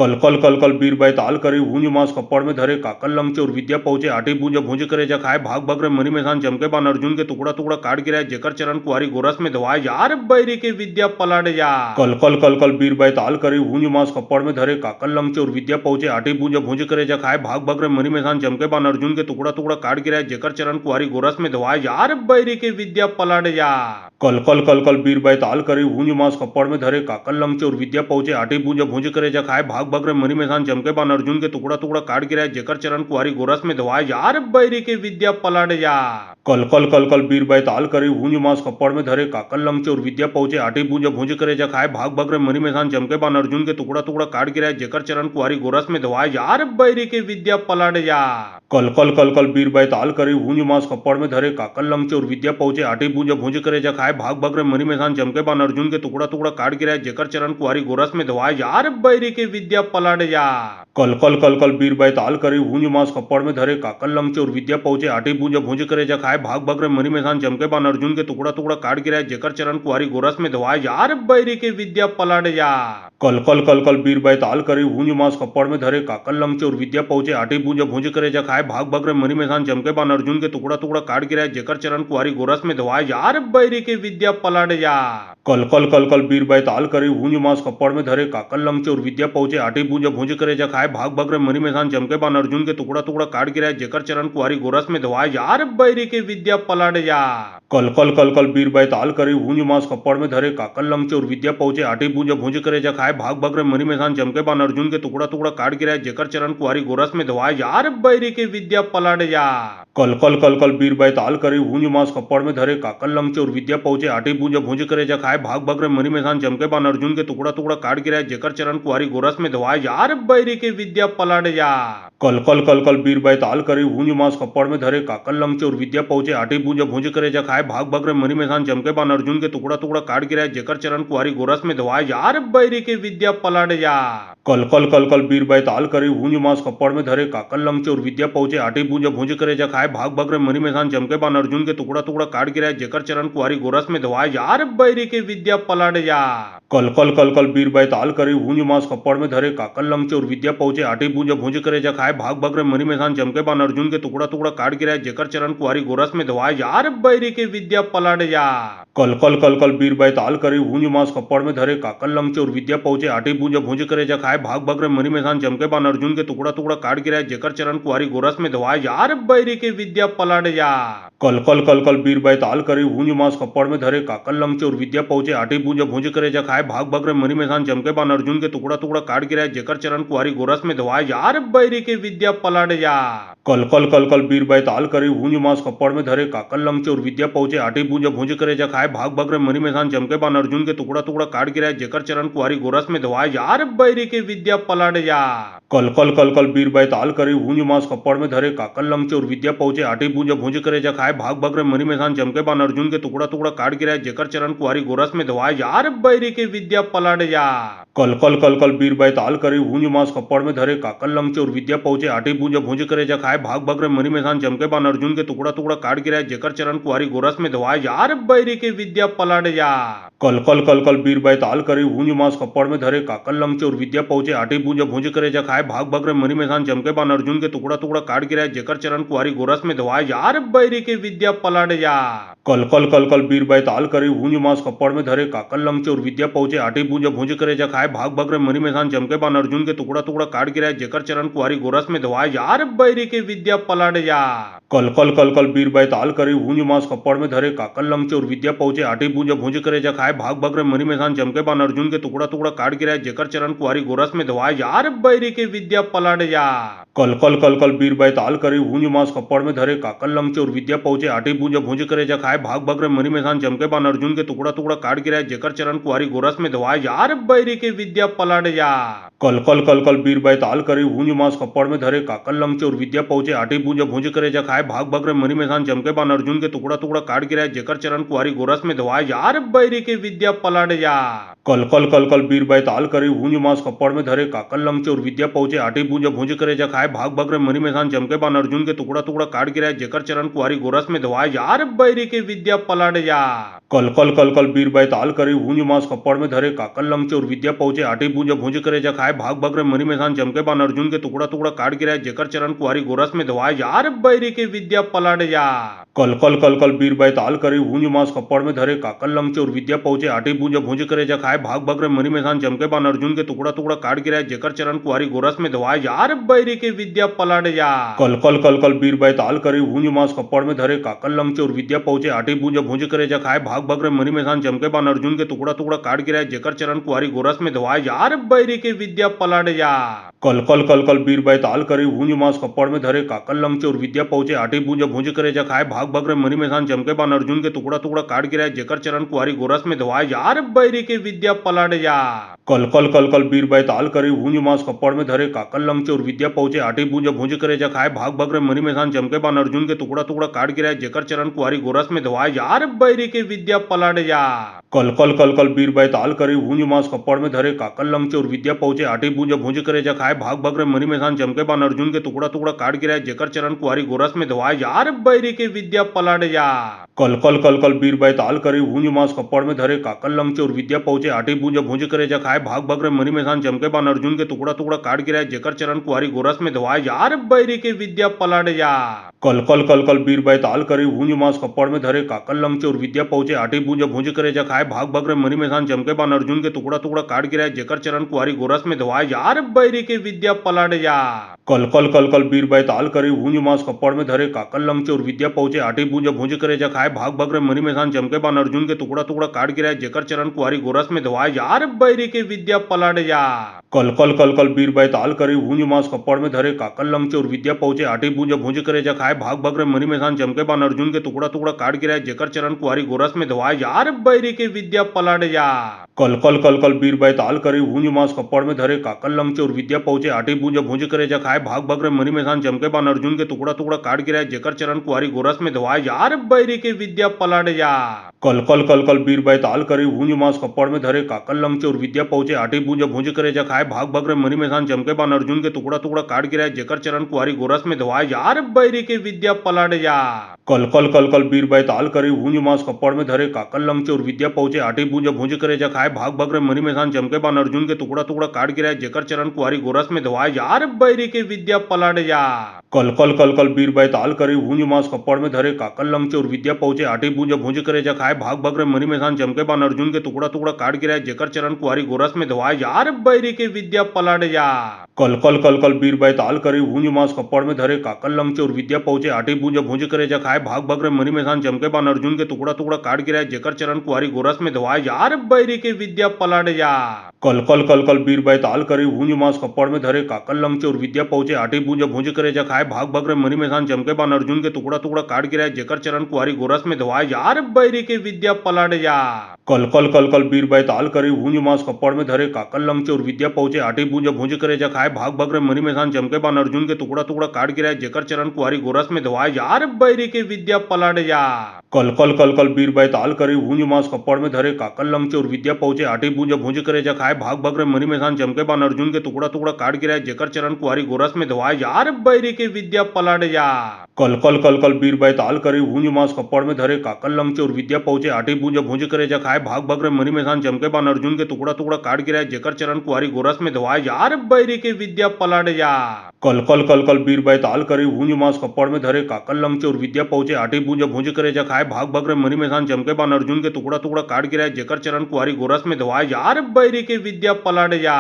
कल बीर बैताल करे भूंज मांस कपड़ में धरे काकल लंग चोर विद्या पहुंचे आटी भूंज भूंज करे जा खाए भाग भाग रे मनी में सान चमके बान अर्जुन के टुकड़ा टुकड़ा काट गिराए जेकर चरण कुआरी गोरस में धवाए यार बैरी के विद्या पलट जा कल बीर बैताल करे भूंज मांस कपड़ में धरे काकल लंग चोर विद्या पहुंचे आटी भूंज भूंज करे जा खाए भाग भाग रे मनी में सान चमके बान अर्जुन के टुकड़ा टुकड़ा काट गिराए जेकर चरण कुआरी गोरस में धवाए यार बैरी के विद्या पलट जा कल बीर बैताल करे भूंज मांस कपड़ में धरे काकल लंग चोर विद्या पहुंचे आटी भूंज भूंज करे जा खाए भाग भाग रे मनी में सान चमके बान अर्जुन के टुकड़ा टुकड़ा काट गिराए जेकर चरण कुआरी गोरस में धवाए यार बैरी के विद्या पलट जा कल बीर बैताल करे भूंज मांस कपड़ में धरे काकल लंग चोर विद्या पहुंचे आटी भूंज भूंज करे जा खाए भाग भाग रे मनी में सान चमके बान अर्जुन के टुकड़ा टुकड़ा काट गिराए जेकर चरण कुआरी गोरस में धवाए यार बैरी के विद्या पलट जा कल बीर बैताल करे भूंज मांस कपड़ में धरे काकल लंग चोर विद्या पहुंचे आटी भूंज भूंज करे जा खाए भाग भाग रे मनी में सान चमके बान अर्जुन के टुकड़ा टुकड़ा काट गिराए जेकर चरण कुआरी गोरस में धवाए यार बैरी के विद्या पलट जा कल बीर बैताल करे भूंज मांस कपड़ में धरे काकल लंग चोर विद्या पहुंचे आटी भूंज भूंज करे जा खाए भाग भाग रे मनी में सान चमके बान अर्जुन के टुकड़ा टुकड़ा काट गिराए जेकर चरण कुआरी गोरस में धवाए यार बैरी के विद्या पलट जा कल बीर बैताल करे भूंज मांस कपड़ में धरे काकल लंग चोर विद्या पहुंचे आटी भूंज भूंज करे जा खाए भाग भाग रे मनी में सान चमके बान अर्जुन के टुकड़ा टुकड़ा काट गिराए जेकर चरण कुआरी गोरस में धवाए यार बैरी के विद्या पलट जा कल कल कल कल बीर बैताल करे हुंज मास कप्पड़ में धरे काकल लंगचे और विद्या पहुंचे आठी भूंज भूंज करे जा खाए भाग भाग रे मनी मैसान चमके बान अर्जुन के टुकड़ा टुकड़ा काट गिराए जेकर चरण कुआरी गोरस में धवाए यार बैरी के विद्या पलट जा कल कल कल कल बीर बैताल करे हुंज मास कप्पड़ में धरे काकल लंगचे और विद्या पहुंचे आठी भूंज भूंज करे जा खाए भाग भाग रे मनी मैसान चमके बान अर्जुन के टुकड़ा टुकड़ा काट गिराए जेकर चरण कुआरी गोरस में धवाए यार बैरी के विद्या पलट जा कल कल कल कल बीर बैताल करे हुंज मास कप्पड़ में धरे काकल लंगचे और विद्या पहुंचे आठी भूंज भूंज करे जा खाए भाग भाग रे मनी मैसान चमके बान अर्जुन के टुकड़ा टुकड़ा काट गिराए जेकर चरण कुआरी गोरस में धवाए यार बैरी के विद्या पलट जा कल कल कल कल बीर बैताल करे हुंज मास कप्पड़ में धरे काकल लंगचे और विद्या पहुंचे आठी भूंज भूंज करे जा खाए भाग भाग रे मनी मैसान चमके बान अर्जुन के टुकड़ा टुकड़ा काट गिराए जेकर चरण कुआरी गोरस में धवाए यार बैरी के विद्या पलट जा कल कल कल कल बीर बैताल करे हुंज मास कप्पड़ में धरे काकल लंगचे और विद्या पहुंचे आठी भूंज भूंज करे जा खाए भाग भाग रे मनी मैसान चमके बान अर्जुन के टुकड़ा टुकड़ा काट गिराए जेकर चरण कुआरी गोरस में धवाए यार बैरी के विद्या पलट जा कल कल कल कल बीर बैताल करे हुंज मास कप्पड़ में धरे काकल लंगचे और विद्या पहुंचे आठी भूंज भूंज करे जा खाए भाग भाग रे मनी मैसान चमके बान अर्जुन के टुकड़ा टुकड़ा काट गिराए जेकर चरण कुआरी गोरस में धवाए यार बैरी के विद्या पलट जा कल कल कल कल बीर बैताल करे हुंज मास कप्पड़ में धरे काकल लंगचे और विद्या पहुंचे आठी भूंज भूंज करे जा खाए भाग भाग रे मनी मैसान चमके बान अर्जुन के टुकड़ा टुकड़ा काट गिराए जेकर चरण कुआरी गोरस में धवाए यार बैरी के विद्या पलट जा कल कल कल कल बीर बैताल करे हुंज मास कप्पड़ में धरे काकल लंगचे और विद्या पहुंचे आठी भूंज भूंज करे जा खाए भाग भाग रे मनी मैसान चमके बान अर्जुन के टुकड़ा टुकड़ा काट गिराए जेकर चरण कुआरी गोरस में धवाए यार बैरी के विद्या पलट जा कल कल कल कल बीर बैताल करे हुंज मास कप्पड़ में धरे काकल लंगचे और विद्या पहुंचे आठी भूंज भूंज करे जा खाए भाग भाग रे मनी मैसान चमके बान अर्जुन के टुकड़ा टुकड़ा काट गिराए जेकर चरण कुआरी गोरस में धवाए यार बैरी के विद्या पलट जा कल कल कल कल बीर बैताल करे हुंज मास कप्पड़ में धरे काकल लंगचे और विद्या पहुंचे आठी भूंज भूंज करे जा खाए भाग भाग रे मनी मैसान चमके बान अर्जुन के टुकड़ा टुकड़ा काट गिराए जेकर चरण कुआरी गोरस में धवाए यार बैरी के विद्या पलट जा कल कल कल कल बीर बैताल करे हुंज मास कप्पड़ में धरे काकल लंगचे और विद्या पहुंचे आठी भूंज भूंज करे जा खाए भाग भाग रे मनी मैसान चमके बान अर्जुन के टुकड़ा टुकड़ा काट गिराए जेकर चरण कुआरी गोरस में धवाए यार बैरी के विद्या पलट जा कल कल कल कल बीर बैताल करे हुंज मास कप्पड़ में धरे काकल लंगचे और विद्या पहुंचे आठी भूंज भूंज करे जा खाए भाग भाग रे मनी मैसान चमके बान अर्जुन के टुकड़ा टुकड़ा काट गिराए जेकर चरण कुआरी गोरस में धवाए यार बैरी के विद्या पलट जा कल कल कल कल बीर बैताल करे हुंज मास कप्पड़ में धरे काकल लंगचे और विद्या पहुंचे आठी भूंज भूंज करे जा खाए भाग भाग रे मनी मैसान चमके बान अर्जुन के टुकड़ा टुकड़ा काट गिराए जेकर चरण कुआरी गोरस में धवाए यार बैरी के विद्या पलट जा कल कल कल कल बीर बैताल करे हुंज मास कप्पड़ में धरे काकल लंगचे और विद्या पहुंचे आठी भूंज भूंज करे जा खाए भाग भाग रे मनी मैसान चमके बान अर्जुन के टुकड़ा टुकड़ा काट गिराए जेकर चरण कुआरी गोरस में धवाए यार बैरी के विद्या पलट जा कल कल कल कल बीर बैताल करे हुंज मास कप्पड़ में धरे काकल लंगचे और विद्या पहुंचे आठी भूंज भूंज करे जा खाए भाग भाग रे मनी मैसान चमके बान अर्जुन के टुकड़ा टुकड़ा काट गिराए जेकर चरण कुआरी गोरस में धवाए यार बैरी के विद्या पलट जा कल कल कल कल बीर बैताल करे हुंज मास कप्पड़ में धरे काकल लंगचे और विद्या पहुंचे आठी भूंज भूंज करे जा खाए भाग भाग रे मनी मैसान चमके बान अर्जुन के टुकड़ा टुकड़ा काट गिराए जेकर चरण कुआरी गोरस में धवाए यार बैरी के विद्या पलट जा कल कल कल कल बीर बैताल करे हुंज मास कप्पड़ में धरे काकल लंगचे और विद्या पहुंचे आठी भूंज भूंज करे जा खाए भाग भाग रे मनी मैसान चमके बान अर्जुन के टुकड़ा टुकड़ा काट गिराए जेकर चरण कुआरी गोरस में धवाए यार बैरी के विद्या पलट जा कल कल कल कल बीर बैताल करे हुंज मास कप्पड़ में धरे काकल लंगचे और विद्या पहुंचे आठी भूंज भूंज करे जा खाए भाग भाग रे मनी मैसान चमके बान अर्जुन के टुकड़ा टुकड़ा काट गिराए जेकर चरण कुआरी गोरस में धवाए यार बैरी के विद्या पलट जा कल कल कल कल बीर बैताल करे हुंज मास कप्पड़ में धरे काकल लंगचे और विद्या पहुंचे आठी भूंज भूंज करे जा खाए भाग भाग रे मनी मैसान चमके बान अर्जुन के टुकड़ा टुकड़ा काट गिराए जेकर चरण कुआरी गोरस में धवाए यार बैरी के विद्या पलट जा कल कल कल कल बीर बैताल करे हुंज मास कप्पड़ में धरे काकल लंगचे और विद्या पहुंचे आठी भूंज भूंज करे जा खाए भाग भाग रे मनी मैसान चमके बान अर्जुन के टुकड़ा टुकड़ा काट गिराए जेकर चरण कुआरी गोरस में धवाए यार बैरी के विद्या पलट जा कल कल कल कल बीर बैताल करे हुंज मास कप्पड़ में धरे काकल लंगचे और विद्या पहुंचे आठी भूंज भूंज करे जा खाए भाग भाग रे मनी मैसान चमके बान अर्जुन के टुकड़ा टुकड़ा काट गिराए जेकर चरण कुआरी गोरस में धवाए यार बैरी के विद्या पलट जा कल कल कल कल बीर बैताल करे हुंज मास कप्पड़ में धरे काकल लंगचे और विद्या पहुंचे आठी भूंज भूंज करे जा खाए भाग भाग रे मनी मैसान चमके बान अर्जुन के टुकड़ा टुकड़ा काट गिराए जेकर चरण कुआरी गोरस में धवाए यार बैरी के विद्या पलट जा कल कल कल कल बीर बैताल करे हुंज मास कप्पड़ में धरे काकल लंगचे और विद्या पहुंचे आठी भूंज भूंज करे जा खाए भाग भाग रे मनी मैसान चमके बान अर्जुन के टुकड़ा टुकड़ा काट गिराए जेकर चरण कुआरी गोरस में धवाए यार बैरी के विद्या पलट जा कल कल कल कल बीर बैताल करे हुंज मास कप्पड़ में धरे काकल लंगचे और विद्या पहुंचे आठी भूंज भूंज करे जा खाए भाग भाग रे मनी मैसान चमके बान अर्जुन के टुकड़ा टुकड़ा काट गिराए जेकर चरण कुआरी गोरस में धवाए यार बैरी के विद्या पलट जा कल कल कल कल बीर बैताल करे हुंज मास कप्पड़ में धरे काकल लंगचे और विद्या पहुंचे आठी भूंज भूंज करे जा खाए खाए भाग भग रे मनी में सान चमके बान अर्जुन के टुकड़ा टुकड़ा काट गिराए जेकर चरण कुआरी गोरस में धोआ यार बैरी के विद्या पलट जा कल कल कल कल बीर बैताल करी हूंज मास कपड़ में धरे काकल लंग और विद्या पहुंचे आटी बूंज भूंज करे जा खाए भाग भग रे मनी में सान चमके बान अर्जुन के टुकड़ा टुकड़ा काट गिराए जेकर चरण कुआरी गोरस में धोआ यार बैरी के विद्या पलट जा कल कल कल कल बीर बैताल करी हूंज मास कपड़ में धरे काकल लंग और विद्या पहुंचे आटी बूंज भूंज करे जा खाए भाग भग रे मनी में सान चमके बान अर्जुन के टुकड़ा टुकड़ा काट गिराए जेकर चरण कुआरी गोरस में धोआ यार बैरी के विद्या पलट जा कल कल कल कल बीर बैताल करी हूंज मास कपड़ में धरे काकल लंग और विद्या पहुंचे आटी बूंज भूंज करे जा खाए भाग भग रे मनी में सान चमके बान अर्जुन के टुकड़ा टुकड़ा काट गिराए जेकर चरण कुआरी गोरस में धोआ यार बैरी के विद्या पलट जा कल कल कल कल बीर बैताल करी हूंज मास कपड़ में धरे काकल लंग और विद्या पहुंचे आटी बूंज भूंज करे जा खाए भाग भग रे मनी में सान चमके बान अर्जुन के टुकड़ा टुकड़ा काट गिराए जेकर चरण कुआरी गोरस में धोआ यार बैरी के विद्या पलट जा कल कल कल कल बीर बैताल करी हूंज मास कपड़ में धरे काकल लंग और विद्या पहुंचे आटी बूंज भूंज करे जा खाए भाग भग रे मनी में सान चमके बान अर्जुन के टुकड़ा टुकड़ा काट गिराए जेकर चरण कुआरी गोरस में धोआ यार बैरी के विद्या पलट जा कल कल कल कल बीर बैताल करी हूंज मास कपड़ में धरे काकल लंग और विद्या पहुंचे आटी बूंज भूंज करे जा खाए भाग भग रे मनी में सान चमके बान अर्जुन के टुकड़ा टुकड़ा काट गिराए जेकर चरण कुआरी गोरस में धोआ यार बैरी के विद्या पलट जा कल कल कल कल बीर बैताल करी हूंज मास कपड़ में धरे काकल लंग और विद्या पहुंचे आटी बूंज भूंज करे जा खाए भाग भग रे मनी में सान चमके बान अर्जुन के टुकड़ा टुकड़ा काट गिराए जेकर चरण कुआरी गोरस में धोआ यार बैरी के विद्या पलट जा कल कल कल कल बीर बैताल करी हूंज मास कपड़ में धरे काकल लंग और विद्या पहुंचे आटी बूंज भूंज करे जा खाए भाग भग रे मनी में सान चमके बान अर्जुन के टुकड़ा टुकड़ा काट गिराए जेकर चरण कुआरी गोरस में धोआ यार बैरी के विद्या पलट जा कल कल कल कल बीर बैताल करी हूंज मास कपड़ में धरे काकल लंग और विद्या पहुंचे आटी बूंज भूंज करे जा खाए भाग भग रे मनी में सान चमके बान अर्जुन के टुकड़ा टुकड़ा काट गिराए जेकर चरण कुआरी गोरस में धोआ यार बैरी के विद्या पलट जा कल कल कल कल बीर बैताल करी हूंज मास कपड़ में धरे काकल लंग और विद्या पहुंचे आटी बूंज भूंज करे जा खाए भाग भग रे मनी में सान चमके बान अर्जुन के टुकड़ा टुकड़ा काट गिराए जेकर चरण कुआरी गोरस में धोआ यार बैरी के विद्या पलट जा कल कल कल कल बीर बैताल करी हूंज मास कपड़ में धरे काकल लंग और विद्या पहुंचे आटी बूंज भूंज करे जा खाए भाग भग रे मनी में सान चमके बान अर्जुन के टुकड़ा टुकड़ा काट गिराए जेकर चरण कुआरी गोरस में धोआ यार बैरी के विद्या पलट जा कल कल कल कल बीर बैताल करी हूंज मास कपड़ में धरे काकल लंग और विद्या पहुंचे आटी बूंज भूंज करे जा खाए भाग भग रे मनी में सान चमके बान अर्जुन के टुकड़ा टुकड़ा काट गिराए जेकर चरण कुआरी गोरस में धोआ यार बैरी के विद्या पलट जा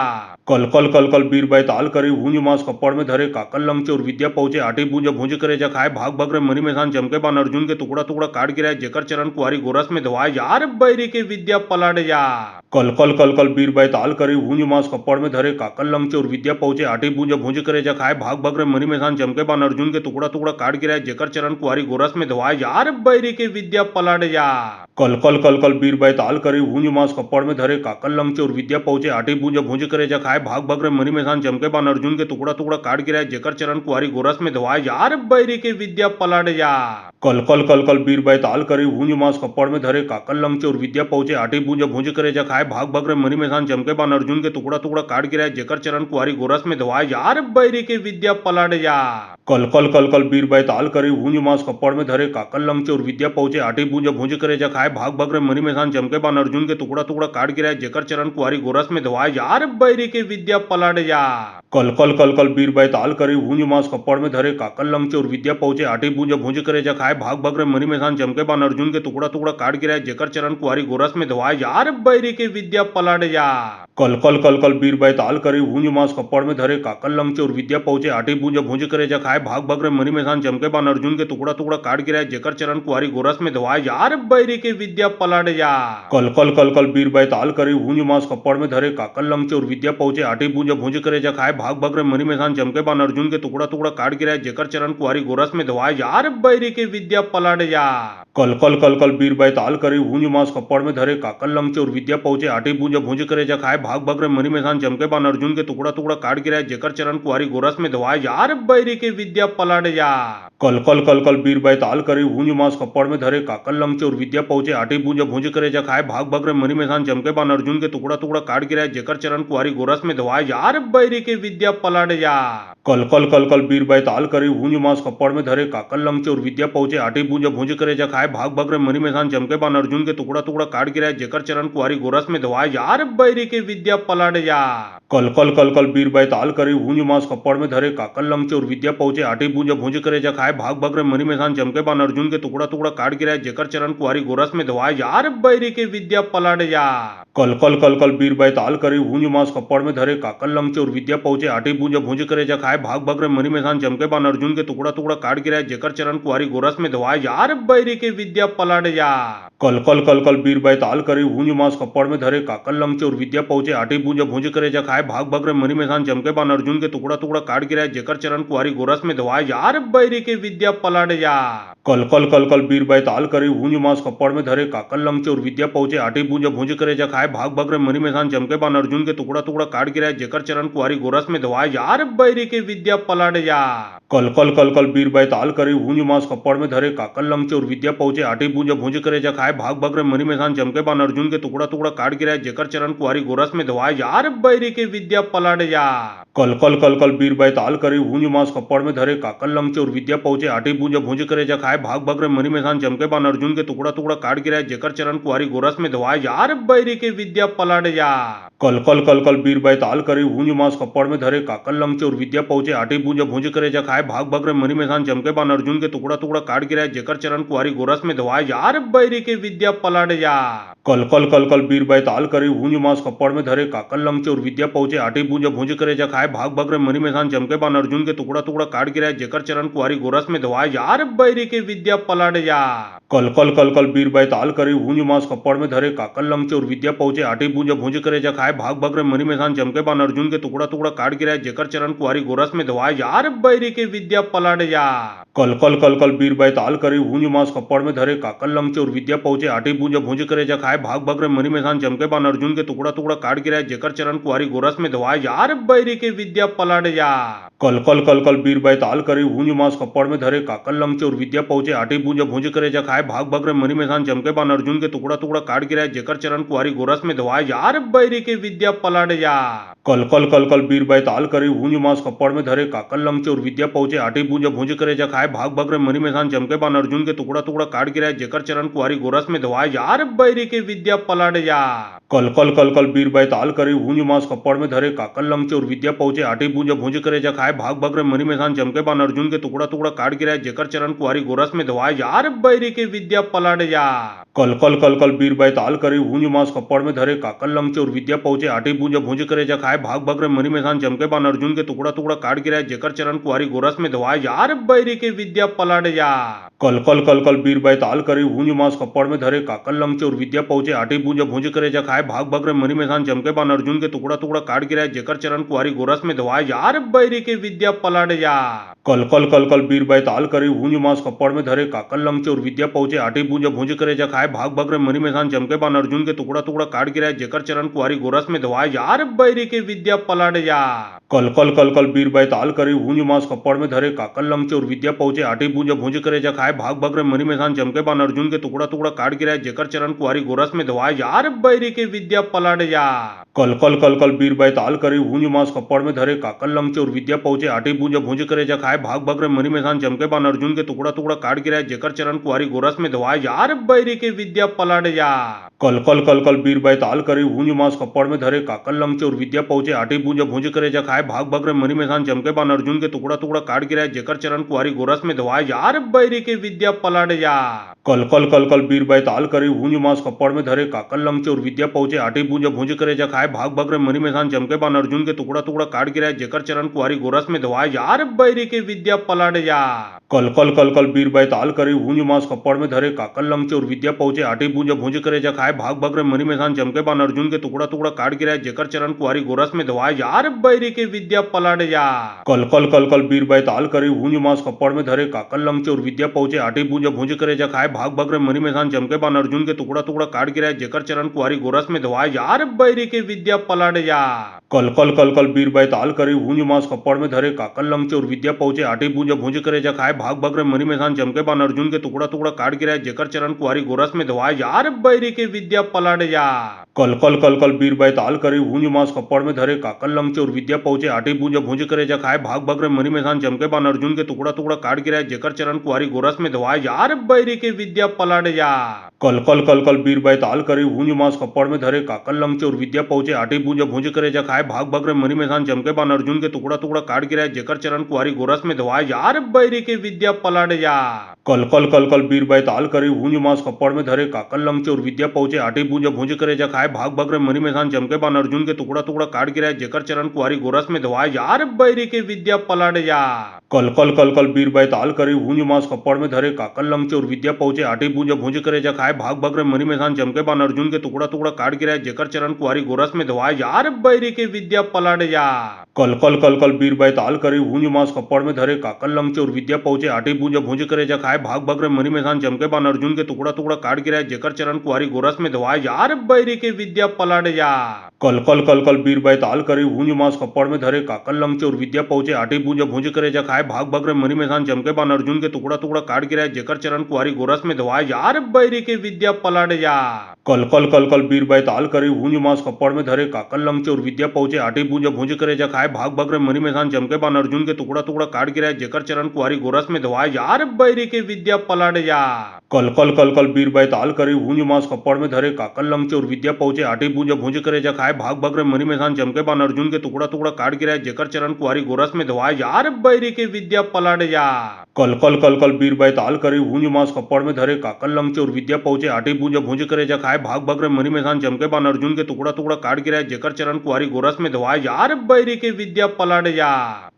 कल कल कल कल बीर बैताल करी हूंज मास कपड़ में धरे काकल लंग और विद्या पहुंचे आटी बूंज भूंज करे जा खाए भाग भग रे मनी में सान चमके बान अर्जुन के टुकड़ा टुकड़ा काट गिराए जेकर चरण कुआरी गोरस में धोआ यार बैरी के विद्या पलट जा कल कल कल कल बीर बैताल करी हूंज मास कपड़ में धरे काकल लंग और विद्या पहुंचे आटी बूंज भूंज करे जा खाए भाग भग रे मनी में सान चमके बान अर्जुन के टुकड़ा टुकड़ा काट गिराए जेकर चरण कुआरी गोरस में धोआ यार बैरी के विद्या पलट जा कल कल कल कल बीर बैताल करी हूंज मास कपड़ में धरे काकल लंग और विद्या पहुंचे आटी बूंज भूंज करे जा खाए भाग भग रे मनी में सान चमके बान अर्जुन के टुकड़ा टुकड़ा काट गिराए जेकर चरण कुआरी गोरस में धोआ यार बैरी के विद्या पलट जा कल कल कल कल बीर बैताल करी हूंज मास कपड़ में धरे काकल लंग और विद्या पहुंचे आटी बूंज भूंज करे जा खाए भाग भग रे मनी में सान चमके बान अर्जुन के टुकड़ा टुकड़ा काट गिराए जेकर चरण कुआरी गोरस में धोआ यार बैरी के विद्या पलट जा कल कल कल कल बीर बैताल करी हूंज मास कपड़ में धरे काकल लंग और विद्या पहुंचे आटी बूंज भूंज करे जा खाए भाग भग रे मनी में सान चमके बान अर्जुन के टुकड़ा टुकड़ा काट गिराए जेकर चरण कुआरी गोरस में धोआ यार बैरी के विद्या पलट जा कल कल कल कल बीर बैताल करी हूंज मास कपड़ में धरे काकल लंग और विद्या पहुंचे आटी बूंज भूंज करे जा खाए भाग भग रे मनी में सान चमके बान अर्जुन के टुकड़ा टुकड़ा काट गिराए जेकर चरण कुआरी गोरस में धोआ यार बैरी के विद्या पलट जा कल कल कल कल बीर बैताल करी हूंज मास कपड़ में धरे काकल लंग और विद्या पहुंचे आटी बूंज भूंज करे जा खाए भाग भग रे मनी में सान चमके बान अर्जुन के टुकड़ा टुकड़ा काट गिराए जेकर चरण कुआरी गोरस में धोआ यार बैरी के विद्या पलट जा कल कल कल कल बीर बैताल करी हूंज मास कपड़ में धरे काकल लंग और विद्या पहुंचे आटी बूंज भूंज करे जा खाए भाग भग रे मनी में सान चमके बान अर्जुन के टुकड़ा टुकड़ा काट गिराए जेकर चरण कुआरी गोरस में धोआ यार बैरी के विद्या पलट जा कल कल कल कल बीर बैताल करी हूंज मास कपड़ में धरे काकल लंग और विद्या पहुंचे आटी बूंज भूंज करे जा खाए भाग भग रे मनी में सान चमके बान अर्जुन के टुकड़ा टुकड़ा काट गिराए जेकर चरण कुआरी गोरस में धोआ यार बैरी के विद्या पलट जा कल कल कल कल बीर बैताल करी हूंज मास कपड़ में धरे काकल लंग और विद्या पहुंचे आटी बूंज भूंज करे जा खाए भाग भग रे मनी में सान चमके बान अर्जुन के टुकड़ा टुकड़ा काट गिराए जेकर चरण कुआरी गोरस में धोआ यार बैरी के विद्या पलट जा कल कल कल कल बीर बैताल करी हूंज मास कपड़ में धरे काकल लंग और विद्या पहुंचे आटी बूंज भूंज करे जा खाए भाग भग रे मनी में सान चमके बान अर्जुन के टुकड़ा टुकड़ा काट गिराए जेकर चरण कुआरी गोरस में धोआ यार बैरी के विद्या पलट जा कल कल कल कल बीर बैताल करी हूंज मास कपड़ में धरे काकल लंग और विद्या पहुंचे आटी बूंज भूंज करे जा खाए खाए भाग भग रे मरी मैसान चमके बान अर्जुन के टुकड़ा टुकड़ा काट गिराए जेकर चरण कुआरी गोरस में धोआए यार बैरी के विद्या पलट जा कल कल कल कल बीर बैताल करी हूंज मास कपड़ में धरे काकल लंग और विद्या पहुंचे आठी बूंज भूंज करे जा खाए भाग भग रे मरी मैसान चमके बान अर्जुन के टुकड़ा टुकड़ा काट गिराए जेकर चरण कुआरी गोरस में धोआए यार बैरी के विद्या पलट जा कल कल कल कल बीर बैताल करी हूंज मास कपड़ में धरे काकल लंग और विद्या पहुंचे आठी बूंज भूंज करे जा खाए भाग भग रे मरी मैसान चमके बान अर्जुन के टुकड़ा टुकड़ा काट गिराए जेकर चरण कुआरी गोरस में धोआए यार बैरी के विद्या पलट जा कल कल कल कल बीर बैताल करी हूंज मास कपड़ में धरे काकल लंग और विद्या पहुंचे आठी बूंज भूंज करे जा खाए भाग भग रे मरी मैसान चमके बान अर्जुन के टुकड़ा टुकड़ा काट गिराए जेकर चरण कुआरी गोरस में धोआए यार बैरी के विद्या पलट जा कल कल कल कल बीर बैताल करी हूंज मास कपड़ में धरे काकल लंग और विद्या पहुंचे आठी बूंज भूंज करे जा खाए भाग भग रे मरी मैसान चमके बान अर्जुन के टुकड़ा टुकड़ा काट गिराए जेकर चरण कुआरी गोरस में धोआए यार बैरी के विद्या पलट जा कल कल कल कल बीर बैताल करी हूंज मास कपड़ में धरे काकल लंग और विद्या पहुंचे आठी बूंज भूंज करे जा खाए भाग भग रे मरी मैसान चमके बान अर्जुन के टुकड़ा टुकड़ा काट गिराए जेकर चरण कुआरी गोरस में धोआए यार बैरी के विद्या पलट जा कल कल कल कल बीर बैताल करी हूंज मास कपड़ में धरे काकल लंग और विद्या पहुंचे आठी बूंज भूंज करे जा खाए भाग भग रे मरी मैसान चमके बान अर्जुन के टुकड़ा टुकड़ा काट गिराए जेकर चरण कुआरी गोरस में धोआए यार बैरी के विद्या पलट जा कल कल कल कल बीर बैताल करी हूंज मास कपड़ में धरे काकल लंग और विद्या पहुंचे आठी बूंज भूंज करे जा खाए भाग भग रे मरी मैसान चमके बान अर्जुन के टुकड़ा टुकड़ा काट गिराए जेकर चरण कुआरी गोरस में धोआए यार बैरी के विद्या पलट जा कल कल कल कल बीर बैताल करी हूंज मास कपड़ में धरे काकल लंग और विद्या पहुंचे आठी बूंज भूंज करे जा खाए भाग भग रे मरी मैसान चमके बान अर्जुन के टुकड़ा टुकड़ा काट गिराए जेकर चरण कुआरी गोरस में धोआए यार बैरी के विद्या पलट जा कल कल कल कल बीर बैताल करी हूंज मास कपड़ में धरे काकल लंग और विद्या पहुंचे आठी बूंज भूंज करे जा खाए भाग भग रे मरी मैसान चमके बान अर्जुन के टुकड़ा टुकड़ा काट गिराए जेकर चरण कुआरी गोरस में धोआए यार बैरी के विद्या पलट जा कल कल कल कल बीर बैताल करी हूंज मास कपड़ में धरे काकल लंग और विद्या पहुंचे आठी बूंज भूंज करे जा खाए भाग भग रे मरी मैसान चमके बान अर्जुन के टुकड़ा टुकड़ा काट गिराए जेकर चरण कुआरी गोरस में धोआए यार बैरी के विद्या पलट जा कल कल कल कल बीर बैताल करी हूंज मास कपड़ में धरे काकल लंग और विद्या पहुंचे आठी बूंज भूंज करे जा खाए भाग भग रे मरी मैसान चमके बान अर्जुन के टुकड़ा टुकड़ा काट गिराए जेकर चरण कुआरी गोरस में धोआए यार बैरी के विद्या पलट जा कल कल कल कल बीर बैताल करी हूंज मास कपड़ में धरे काकल लंग और विद्या पहुंचे आठी बूंज भूंज करे जा खाए भाग भग रे मरी मैसान चमके बान अर्जुन के टुकड़ा टुकड़ा काट गिराए जेकर चरण कुआरी गोरस में धोआए यार बैरी के विद्या पलट जा कल कल कल कल बीर बैताल करी हूंज मास कपड़ में धरे काकल लंग और विद्या पहुंचे आठी बूंज भूंज करे जा खाए भाग भग रे मरी मैसान चमके बान अर्जुन के टुकड़ा टुकड़ा काट गिराए जेकर चरण कुआरी गोरस में धोआए यार बैरी के विद्या पलट जा कल कल कल कल बीर बैताल करी हूंज मास कपड़ में धरे काकल लंग और विद्या पहुंचे आठी बूंज भूंज करे जा खाए भाग भग रे मरी मैसान चमके बान अर्जुन के टुकड़ा टुकड़ा काट गिराए जेकर चरण कुआरी गोरस में धोआए यार बैरी के विद्या पलट जा कल कल कल कल बीर बैताल करी हूंज मास कपड़ में धरे काकल लंग और विद्या पहुंचे आठी बूंज भूंज करे जा खाए भाग भग रे मरी मैसान चमके बान अर्जुन के टुकड़ा टुकड़ा काट गिराए जेकर चरण कुआरी गोरस में धोआए यार बैरी के विद्या पलट जा कल कल कल कल बीर बैताल करी हूंज मास कपड़ में धरे काकल लंग और विद्या पहुंचे आठी बूंज भूंज करे जा खाए भाग भग रे मरी मैसान चमके बान अर्जुन के टुकड़ा टुकड़ा काट गिराए जेकर चरण कुआरी गोरस में धोआए यार बैरी के विद्या पलट जा कल कल कल कल बीर बैताल करी हूंज मास कपड़ में धरे काकल लंग और विद्या पहुंचे आठी बूंज भूंज करे जा खाए भाग भग रे मरी मैसान चमके बान अर्जुन के टुकड़ा टुकड़ा काट गिराए जेकर चरण कुआरी गोरस में धोआए यार बैरी के विद्या पलट जा कल कल कल कल बीर बैताल करी हूंज मास कपड़ में धरे काकल लंग और विद्या पहुंचे आठी बूंज भूंज करे जा खाए भाग भग रे मरी मैसान चमके बान अर्जुन के टुकड़ा टुकड़ा काट गिराए जेकर चरण कुआरी गोरस में धोआए यार बैरी के विद्या पलट जा कल कल कल कल बीर बैताल करी हूंज मास कपड़ में धरे काकल लंग और विद्या पहुंचे आठी बूंज भूंज करे जा खाए भाग भग रे मरी मैसान चमके बान अर्जुन के टुकड़ा टुकड़ा काट गिराए जेकर चरण कुआरी गोरस में धोआए यार बैरी के विद्या पलट जा कल कल कल कल बीर बैताल करी हूंज मास कपड़ में धरे काकल लंग और विद्या पहुंचे आठी बूंज भूंज करे जा खाए भाग भग रे मरी मैसान चमके बान अर्जुन के टुकड़ा टुकड़ा काट गिराए जेकर चरण कुआरी गोरस में धोआए यार बैरी के विद्या पलट जा कल कल कल कल बीर बैताल करी हूंज मास कपड़ में धरे काकल लंग और विद्या पहुंचे आठी बूंज भूंज करे जा खाए भाग भग रे मरी मैसान चमके बान अर्जुन के टुकड़ा टुकड़ा काट गिराए जेकर चरण कुआरी गोरस में धोआए यार बैरी के विद्या पलट जा कल कल कल कल बीर बैताल करी हूंज मास कपड़ में धरे काकल लंग और विद्या पहुंचे आठी बूंज भूंज करे जा खाए भाग भग रे मरी मैसान चमके बान अर्जुन के टुकड़ा टुकड़ा काट गिराए जेकर चरण कुआरी गोरस में धोआए यार बैरी के विद्या पलट जा कल कल कल कल बीर बैताल करी हूंज मास कपड़ में धरे काकल लंग और विद्या पहुंचे आठी बूंज भूंज करे जा खाए भाग भग रे मरी मैसान चमके बान अर्जुन के टुकड़ा टुकड़ा काट गिराए जेकर चरण कुआरी गोरस में धोआए यार बैरी के विद्या पलट जा। कल कल कल कल बीर बैताल करे भूंज मास कपड़ में धरे काकल लंग चोर विद्या पहुंचे आटी भूंज भूंज करे जा खाए भाग भाग रे मरी मैसान चमके बान अर्जुन के टुकड़ा टुकड़ा काट गिराए जेकर चरण कुआरी गोरस में धवाए यार बैरी के विद्या पलट जा कल कल कल कल बीर बैताल करे भूंज मास कपड़ में धरे काकल लंग चोर विद्या पहुंचे आटी भूंज भूंज करे जा खाए भाग भाग रे मरी मैसान चमके बान अर्जुन के टुकड़ा टुकड़ा काट गिराए जेकर चरण कुआरी गोरस में धवाए यार बैरी के विद्या पलट जा कल कल कल कल बीर बैताल करे भूंज मास कपड़ में धरे काकल लंग चोर विद्या पहुंचे आटी भूंज भूंज करे जा खाए भाग भाग रे मरी मैसान चमके बान अर्जुन के टुकड़ा टुकड़ा काट गिराए जेकर चरण कुआरी गोरस में धवाए यार बैरी के विद्या पलट जा कल कल कल कल बीर बैताल करे भूंज मास कपड़ में धरे काकल लंग चोर विद्या पहुंचे आटी भूंज भूंज करे जा खाए भाग भाग रे मरी मैसान चमके बान अर्जुन के टुकड़ा टुकड़ा काट गिराए जेकर चरण कुआरी गोरस में धवाए यार बैरी के विद्या पलट जा कल कल कल कल बीर बैताल करे भूंज मास कपड़ में धरे काकल लंग चोर विद्या पहुंचे आटी भूंज भूंज करे जा खाए भाग भाग रे मरी मैसान चमके बान अर्जुन के टुकड़ा टुकड़ा काट गिराए जेकर चरण कुआरी गोरस में धवाए यार बैरी के विद्या पलट जा कल कल कल कल बीर बैताल करे भूंज मास कपड़ में धरे काकल लंग चोर विद्या पहुंचे आटी भूंज भूंज करे जा खाए भाग भाग रे मरी मैसान चमके बान अर्जुन के टुकड़ा टुकड़ा काट गिराए जेकर चरण कुआरी गोरस में धवाए यार बैरी के विद्या पलट जा कल कल कल कल बीर बैताल करे भूंज मास कपड़ में धरे काकल लंग चोर विद्या पहुंचे आटी भूंज भूंज करे जा खाए भाग भाग रे मरी मैसान चमके बान अर्जुन के टुकड़ा टुकड़ा काट गिराए जेकर चरण कुआरी गोरस में धवाए यार बैरी के विद्या पलट जा कल कल कल कल बीर बैताल करे भूंज मास कपड़ में धरे काकल लंग चोर विद्या पहुंचे आटी भूंज भूंज करे जा खाए भाग भाग रे मरी मैसान चमके बान अर्जुन के टुकड़ा टुकड़ा काट गिराए जेकर चरण कुआरी गोरस में धवाए यार बैरी के विद्या पलट जा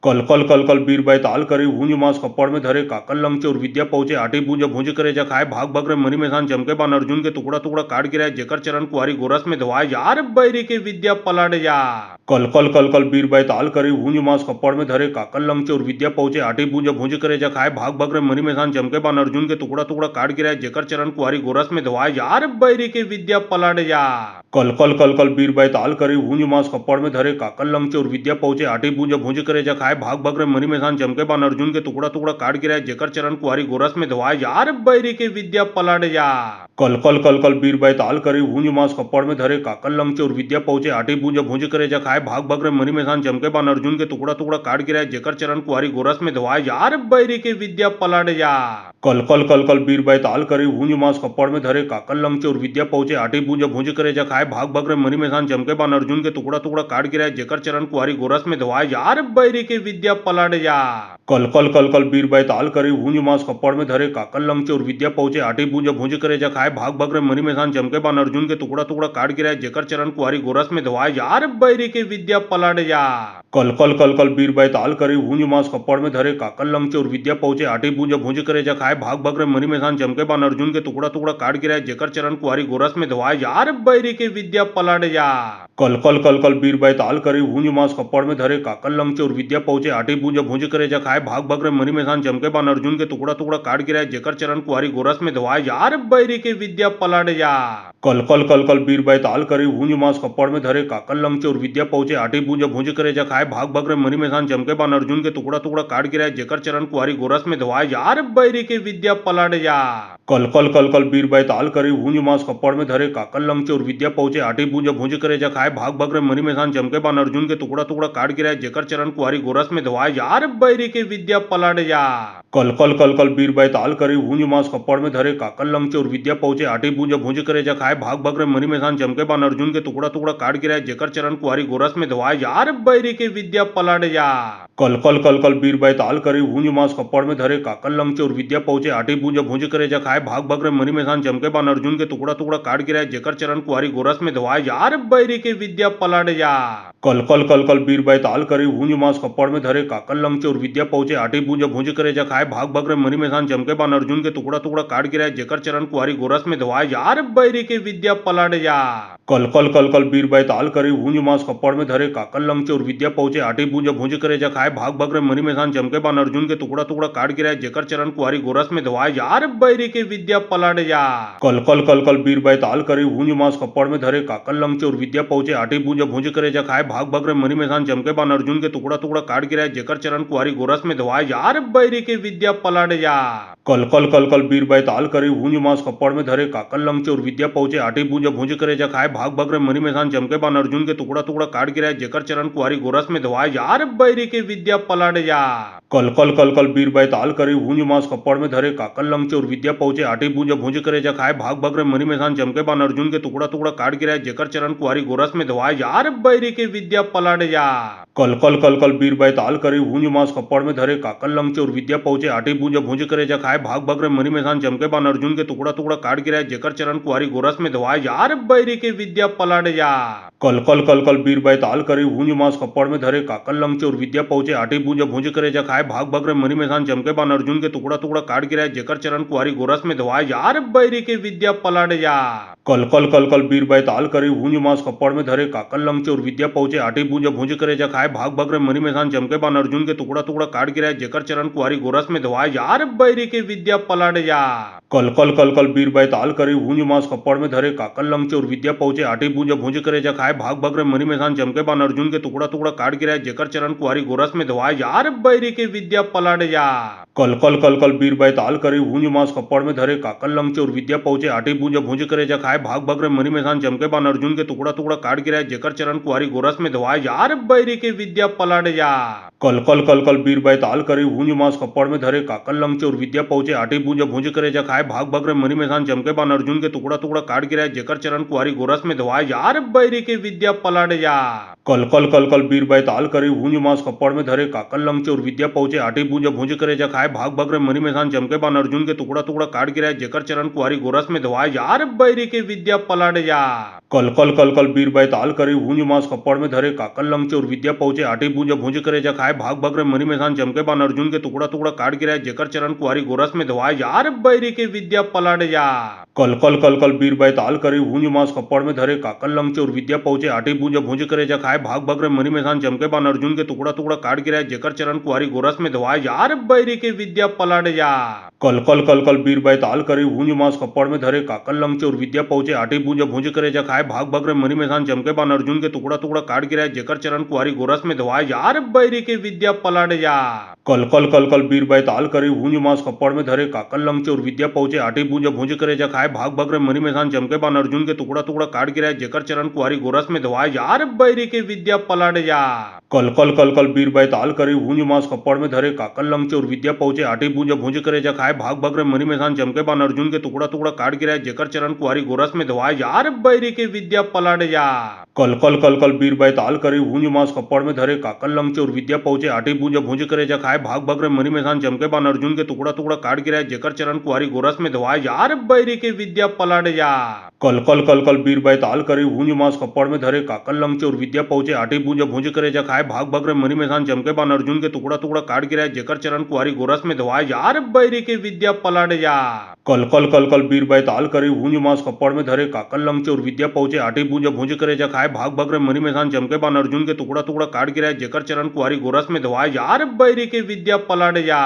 कल कल कल कल बीर बैताल करे भूंज मास कपड़ में धरे काकल लंग चोर विद्या पहुंचे आटी भूंज भूंज करे जा खाए भाग भाग रे मरी मैसान चमके बान अर्जुन के टुकड़ा टुकड़ा काट गिराए जेकर चरण कुआरी गोरस में धवाए यार बैरी के विद्या पलट जा कल कल कल कल बीर बैताल करे भूंज मास कपड़ में धरे काकल लंग चोर विद्या पहुंचे आटी भूंज भूंज करे जा खाए भाग भाग रे मरी मैसान चमके बान अर्जुन के टुकड़ा टुकड़ा काट गिराए जेकर चरण कुआरी गोरस में धवाए यार बैरी के विद्या पलट जा कल कल कल कल बीर बैताल करे भूंज मास कपड़ में धरे काकल लंग चोर विद्या पहुंचे आटी भूंज भूंज करे जा खाए भाग भाग रे मरी मैसान चमके बान अर्जुन के टुकड़ा टुकड़ा काट गिराए जेकर चरण कुआरी गोरस में धवाए यार बैरी के विद्या पलट जा कल कल कल कल बीर बैताल करे भूंज मास कपड़ में धरे काकल लंग चोर विद्या पहुंचे आटी भूंज भूंज करे जा खाए भाग भाग रे मरी मैसान चमके बान अर्जुन के टुकड़ा टुकड़ा काट गिराए जेकर चरण कुआरी गोरस में धवाए यार बैरी के विद्या पलट जा कल कल कल कल बीर बैताल करे भूंज मास कपड़ में धरे काकल लंग चोर विद्या पहुंचे आटी भूंज भूंज करे जा खाए भाग भाग रे मरी मैसान चमके बान अर्जुन के टुकड़ा टुकड़ा काट गिराए जेकर चरण कुआरी गोरस में धवाए यार बैरी के विद्या पलट जा कल कल कल कल बीर बैताल करे भूंज मास कपड़ में धरे काकल लंग चोर विद्या पहुंचे आटी भूंज भूंज करे जा खाए भाग भाग रे मरी मैसान चमके बान अर्जुन के टुकड़ा टुकड़ा काट गिराए जेकर चरण कुआरी गोरस में धवाए यार बैरी के विद्या पलट जा कल कल कल कल बीर बैताल करे भूंज मास कपड़ में धरे काकल लंग चोर विद्या पहुंचे आटी भूंज भूंज करे जा खाए भाग भाग रे मरी मैसान चमके बान अर्जुन के टुकड़ा टुकड़ा काट गिराए जेकर चरण कुआरी गोरस में धवाए यार बैरी के विद्या पलट जा कल कल कल कल बीर बैताल करे भूंज मास कपड़ में धरे काकल लंग चोर विद्या पहुंचे आटी भूंज भूंज करे जा खाए भाग भाग रे मरी मैसान चमके बान अर्जुन के टुकड़ा टुकड़ा काट गिराए जेकर चरण कुआरी गोरस में धवाए यार बैरी के विद्या पलट जा कल कल कल कल बीर बैताल करे भूंज मास कपड़ में धरे काकल लंग चोर विद्या पहुंचे आटी भूंज भूंज करे जा खाए भाग भाग रे मरी मैसान चमके बान अर्जुन के टुकड़ा टुकड़ा काट गिराए जेकर चरण कुआरी गोरस में धवाए यार बैरी के विद्या पलट जा कल कल कल कल बीर बैताल करे भूंज मास कपड़ में धरे काकल लंग चोर विद्या पहुंचे आटी भूंज भूंज करे जा खाए भाग भाग रे मरी मैसान चमके बान अर्जुन के टुकड़ा टुकड़ा काट गिराए जेकर चरण कुआरी गोरस में धवाए यार बैरी के विद्या पलट जा कल कल कल कल बीर बैताल करे भूंज मास कपड़ में धरे काकल लंग चोर विद्या पहुंचे आटी भूंज भूंज करे जा खाए भाग भाग रे मरी मैसान चमके बान अर्जुन के टुकड़ा टुकड़ा काट गिराए जेकर चरण कुआरी गोरस में धवाए यार बैरी के विद्या पलट जा कल कल कल कल बीर बैताल करे भूंज मास कपड़ में धरे काकल लंग चोर विद्या पहुंचे आटी भूंज भूंज करे जा खाए भाग भाग रे मरी मैसान चमके बान अर्जुन के टुकड़ा टुकड़ा काट गिराए जेकर चरण कुआरी गोरस में धवाए यार बैरी के विद्या पलट जा कल कल कल कल बीर बैताल करे भूंज मास कपड़ में धरे काकल लंग चोर विद्या पहुंचे आटी भूंज भूंज करे जा खाए भाग भाग रे मरी मैसान चमके बान अर्जुन के टुकड़ा टुकड़ा काट गिराए जेकर चरण कुआरी गोरस में धवाए यार बैरी के विद्या पलट जा कल कल कल कल बीर बैताल करे भूंज मास कपड़ में धरे काकल लंग चोर विद्या पहुंचे आटी भूंज भूंज करे जा खाए भाग भाग रे मरी मैसान चमके बान अर्जुन के टुकड़ा टुकड़ा काट गिराए जेकर चरण कुआरी गोरस में धवाए यार बैरी के विद्या पलट जा कल कल कल कल बीर बैताल करे भूंज मास कपड़ में धरे काकल लंग चोर विद्या पहुंचे आटी भूंज भूंज करे जा खाए भाग भाग रे मरी मैसान चमके बान अर्जुन के टुकड़ा टुकड़ा काट गिराए जेकर चरण कुआरी गोरस में धवाए यार बैरी के विद्या पलट जा। कल कल कल कल बीर बैताल करे भूंज मास कपड़ में धरे काकल लंगचे और विद्या पहुंचे आठी भूंज भूंज करे जा खाए भाग भाग रे मरी मैदान चमके बान अर्जुन के टुकड़ा टुकड़ा काट गिराए जेकर चरण कुआरी गोरस में धवाए यार बैरी के विद्या पलट जा कल कल कल कल बीर बैताल करे भूंज मास कपड़ में धरे काकल लंगचे और विद्या पहुंचे आठी भूंज भूंज करे जा खाए भाग भाग रे मरी मैदान चमके बान अर्जुन के टुकड़ा टुकड़ा काट गिराए जेकर चरण कुआरी गोरस में धवाए यार बैरी के विद्या पलट जा कल कल कल कल बीर बैताल करे भूंज मास कपड़ में धरे काकल लंगचे और विद्या पहुंचे आठी भूंज भूंज करे जा खाए भाग भाग रे मरी मैदान चमके बान अर्जुन के टुकड़ा टुकड़ा काट गिराए जेकर चरण कुआरी गोरस में धवाए यार बैरी के विद्या पलट जा कल कल कल कल बीर बैताल करे भूंज मास कपड़ में धरे काकल लंगचे और विद्या पहुंचे आठी भूंज भूंज करे जा खाए भाग भाग रे मरी मैदान चमके बान अर्जुन के टुकड़ा टुकड़ा काट गिराए जेकर चरण कुआरी गोरस में धवाए यार बैरी के विद्या पलट जा कल कल कल कल बीर बैताल करे भूंज मास कपड़ में धरे काकल लंगचे और विद्या पहुंचे आठी भूंज भूंज करे जा खाए भाग भाग रे मरी मैदान चमके बान अर्जुन के टुकड़ा टुकड़ा काट गिराए जेकर चरण कुआरी गोरस में धवाए यार बैरी के विद्या पलट जा कल कल कल कल बीर बैताल करे भूंज मास कपड़ में धरे काकल लंगचे और विद्या पहुंचे आठी भूंज भूंज करे जा खाए भाग भाग रे मरी मैदान चमके बान अर्जुन के टुकड़ा टुकड़ा काट गिराए जेकर चरण कुआरी गोरस में धवाए यार बैरी के विद्या पलट जा कल कल कल कल बीर बैताल करे भूंज मास कपड़ में धरे काकल लंगचे और विद्या पहुंचे आठी भूंज भूंज करे जा खाए भाग भाग रे मरी मैदान चमके बान अर्जुन के टुकड़ा टुकड़ा काट गिराए जेकर चरण कुआरी गोरस में धवाए यार बैरी के विद्या पलट जा कल कल कल कल बीर बैताल करे भूंज मास कपड़ में धरे काकल लंगचे और विद्या पहुंचे आठी भूंज भूंज करे जा खाए भाग भाग रे मरी मैदान चमके बान अर्जुन के टुकड़ा टुकड़ा काट गिराए जेकर चरण कुआरी गोरस में धवाए यार बैरी के विद्या पलट जा कल कल कल कल बीर बैताल करे भूंज मास कपड़ में धरे काकल लंगचे और विद्या पहुंचे आठी भूंज भूंज करे जा खाए भाग भाग रे मरी मैदान चमके बान अर्जुन के टुकड़ा टुकड़ा काट गिराए जेकर चरण कुआरी गोरस में धवाए यार बैरी के विद्या पलट जा कल कल कल कल बीर बैताल करे भूंज मास कपड़ में धरे काकल लंगचे और विद्या पहुंचे आठी भूंज भूंज करे जा खाए भाग भाग रे मरी मैदान चमके बान अर्जुन के टुकड़ा टुकड़ा काट गिराए जेकर चरण कुआरी गोरस में धवाए यार बैरी के विद्या पलट जा कल कल कल कल बीर बैताल करे भूंज मास कपड़ में धरे काकल लंगचे और विद्या पहुंचे आठी भूंज भूंज करे जा खाए भाग भाग रे मरी मैदान चमके बान अर्जुन के टुकड़ा टुकड़ा काट गिराए जेकर चरण कुआरी गोरस में धवाए यार बैरी के विद्या पलट जा कल कल कल कल बीर बैताल करे भूंज मास कपड़ में धरे काकल लंगचे और विद्या पहुंचे आठी भूंज भूंज करे जा खाए भाग भाग रे मरी मैदान चमके बान अर्जुन के टुकड़ा टुकड़ा काट गिराए जेकर चरण कुआरी गोरस में धवाए यार बैरी के विद्या पलट जा कल कल कल कल बीर बैताल करे भूंज मास कपड़ में धरे काकल लंगचे और विद्या पहुंचे आठी भूंज भूंज करे जा खाए भाग भाग रे मरी मैदान चमके बान अर्जुन के टुकड़ा टुकड़ा काट गिराए जेकर चरण कुआरी गोरस में धवाए यार बैरी के विद्या पलट जा कल कल कल कल बीर बैताल करे भूंज मास कपड़ में धरे काकल लंगचे और विद्या पहुंचे आठी भूंज भूंज करे जा खाए भाग भाग रे मरी मैदान चमके बान अर्जुन के टुकड़ा टुकड़ा काट गिराए जेकर चरण कुआरी गोरस में धवाए यार बैरी के विद्या पलट जा कल कल कल कल बीर बैताल करे भूंज मास कपड़ में धरे काकल लंगचे और विद्या पहुंचे आठी भूंज भूंज करे जा खाए भाग भाग रे मरी मैदान चमके बान अर्जुन के टुकड़ा टुकड़ा काट गिराए जेकर चरण कुआरी गोरस में धवाए यार बैरी के विद्या पलट जा कल कल कल कल बीर बैताल करे भूंज मास कपड़ में धरे काकल लंगचे और विद्या पहुंचे आठी भूंज भूंज करे जा खाए भाग भाग रे मरी मैदान चमके बान अर्जुन के टुकड़ा टुकड़ा काट गिराए जेकर चरण कुआरी गोरस में धवाए यार बैरी के विद्या पलट जा कल कल कल कल बीर बैताल करे भूंज मास कपड़ में धरे काकल लंगचे और विद्या पहुंचे आठी भूंज भूंज करे जा खाए भाग भाग रे मरी मैदान चमके बान अर्जुन के टुकड़ा टुकड़ा काट गिराए जेकर चरण कुआरी गोरस में धवाए यार बैरी के विद्या पलट जा कल कल कल कल बीर बैताल करे भूंज मास कपड़ में धरे काकल लंगचे और विद्या पहुंचे आठी भूंज भूंज करे जा खाए भाग भाग रे मरी मैदान चमके बान अर्जुन के टुकड़ा टुकड़ा काट गिराए जेकर चरण कुआरी गोरस में धवाए यार बैरी के विद्या पलट जा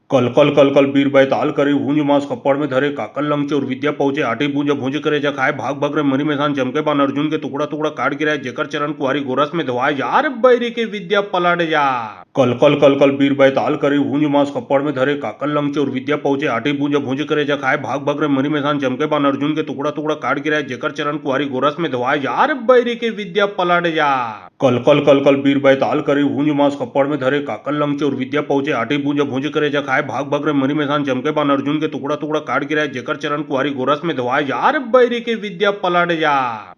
कल कल कल कल बीर बैताल करे भूंज मास कपड़ में धरे काकल लंगचे और विद्या पहुंचे आठी भूंज भूंज करे जा खाए भाग भाग रे मरी मैदान चमके बान अर्जुन के टुकड़ा टुकड़ा काट गिराए जेकर चरण कुआरी गोरस में धवाए यार बैरी के विद्या पलट जा कल कल कल कल बीर बैताल करे भूंज मास कपड़ में धरे काकल लंगचे और विद्या पहुंचे आठी भूंज भूंज करे जा खाए भाग भाग रे मरी मैदान चमके बान अर्जुन के टुकड़ा टुकड़ा काट गिराए जेकर चरण कुआरी गोरस में धवाए यार बैरी के विद्या पलट जा कल कल कल कल बीर बैताल करे भूंज मास कपड़ में धरे काकल लंगचे और विद्या पहुंचे आठी भूंज भूंज करे जा खाए भाग भाग रे मरी मैदान चमके बान अर्जुन के टुकड़ा टुकड़ा काट गिराए जेकर चरण कुआरी गोरस में धवाए यार बैरी के विद्या पलट जा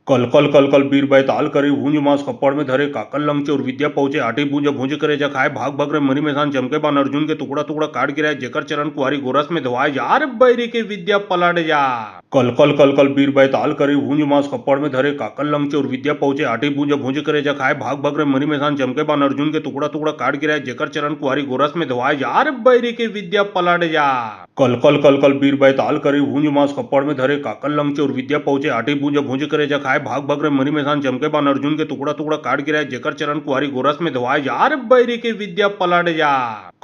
कल कल कल कल बीर बैताल करे भूंज मास कपड़ में धरे काकल लंगचे और विद्या पहुंचे आठी भूंज भूंज करे जा खाए भाग भाग रे मरी मैदान चमके बान अर्जुन के टुकड़ा टुकड़ा काट गिराए जेकर चरण कुआरी गोरस में धवाए यार बैरी के विद्या पलट जा कल कल कल कल बीर बैताल करे भूंज मास कपड़ में धरे काकल लंगचे और विद्या पहुंचे आठी भूंज भूंज करे जा खाए भाग भाग रे मरी मैदान चमके बान अर्जुन के टुकड़ा टुकड़ा काट गिराए जेकर चरण कुआरी गोरस में धवाए यार बैरी के विद्या पलट जा कल कल कल कल बीर बैताल करे भूंज मास कपड़ में धरे काकल लंगचे और विद्या पहुंचे आठी भूंज भूंज करे जा खाए भाग भाग रे मरी मैदान चमके बान अर्जुन के टुकड़ा टुकड़ा काट गिराए जेकर चरण कुआरी गोरस में धवाए यार बैरी के विद्या पलट जा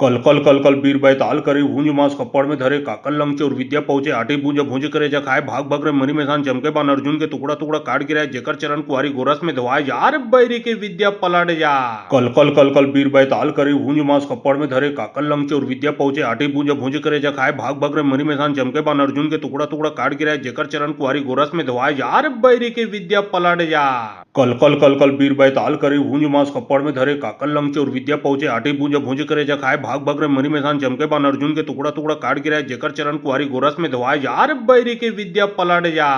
कल कल कल कल बीर बैताल करे भूंज मास कपड़ में धरे काकल लंगचे और विद्या पहुंचे आठी भूंज भूंज करे जा खाए भाग भाग रे मरी मैदान चमके बान अर्जुन के टुकड़ा टुकड़ा काट गिराए जेकर चरण कुआरी गोरस में धवाए यार बैरी के विद्या पलट जा कल कल कल कल बीर बैताल करे भूंज मास कपड़ में धरे काकल लंगचे और विद्या पहुंचे आठी भूंज भूंज करे जा खाए भाग भग रे मरी मैसान चमके बान अर्जुन के टुकड़ा टुकड़ा काट गिराए जेकर चरण कुआरी गोरस में धवाए यार बैरी के विद्या पलट जा कल कल कल कल बीर बैताल करे भूंज मास कपड़ में धरे काकल लंग और विद्या पहुंचे आटी भूंज भूंज करे जा खाए भाग भग रे मरी मैसान चमके बान अर्जुन के टुकड़ा टुकड़ा काट गिराए जेकर चरण कुआरी गोरस में धवाए यार बैरी के विद्या पलट जा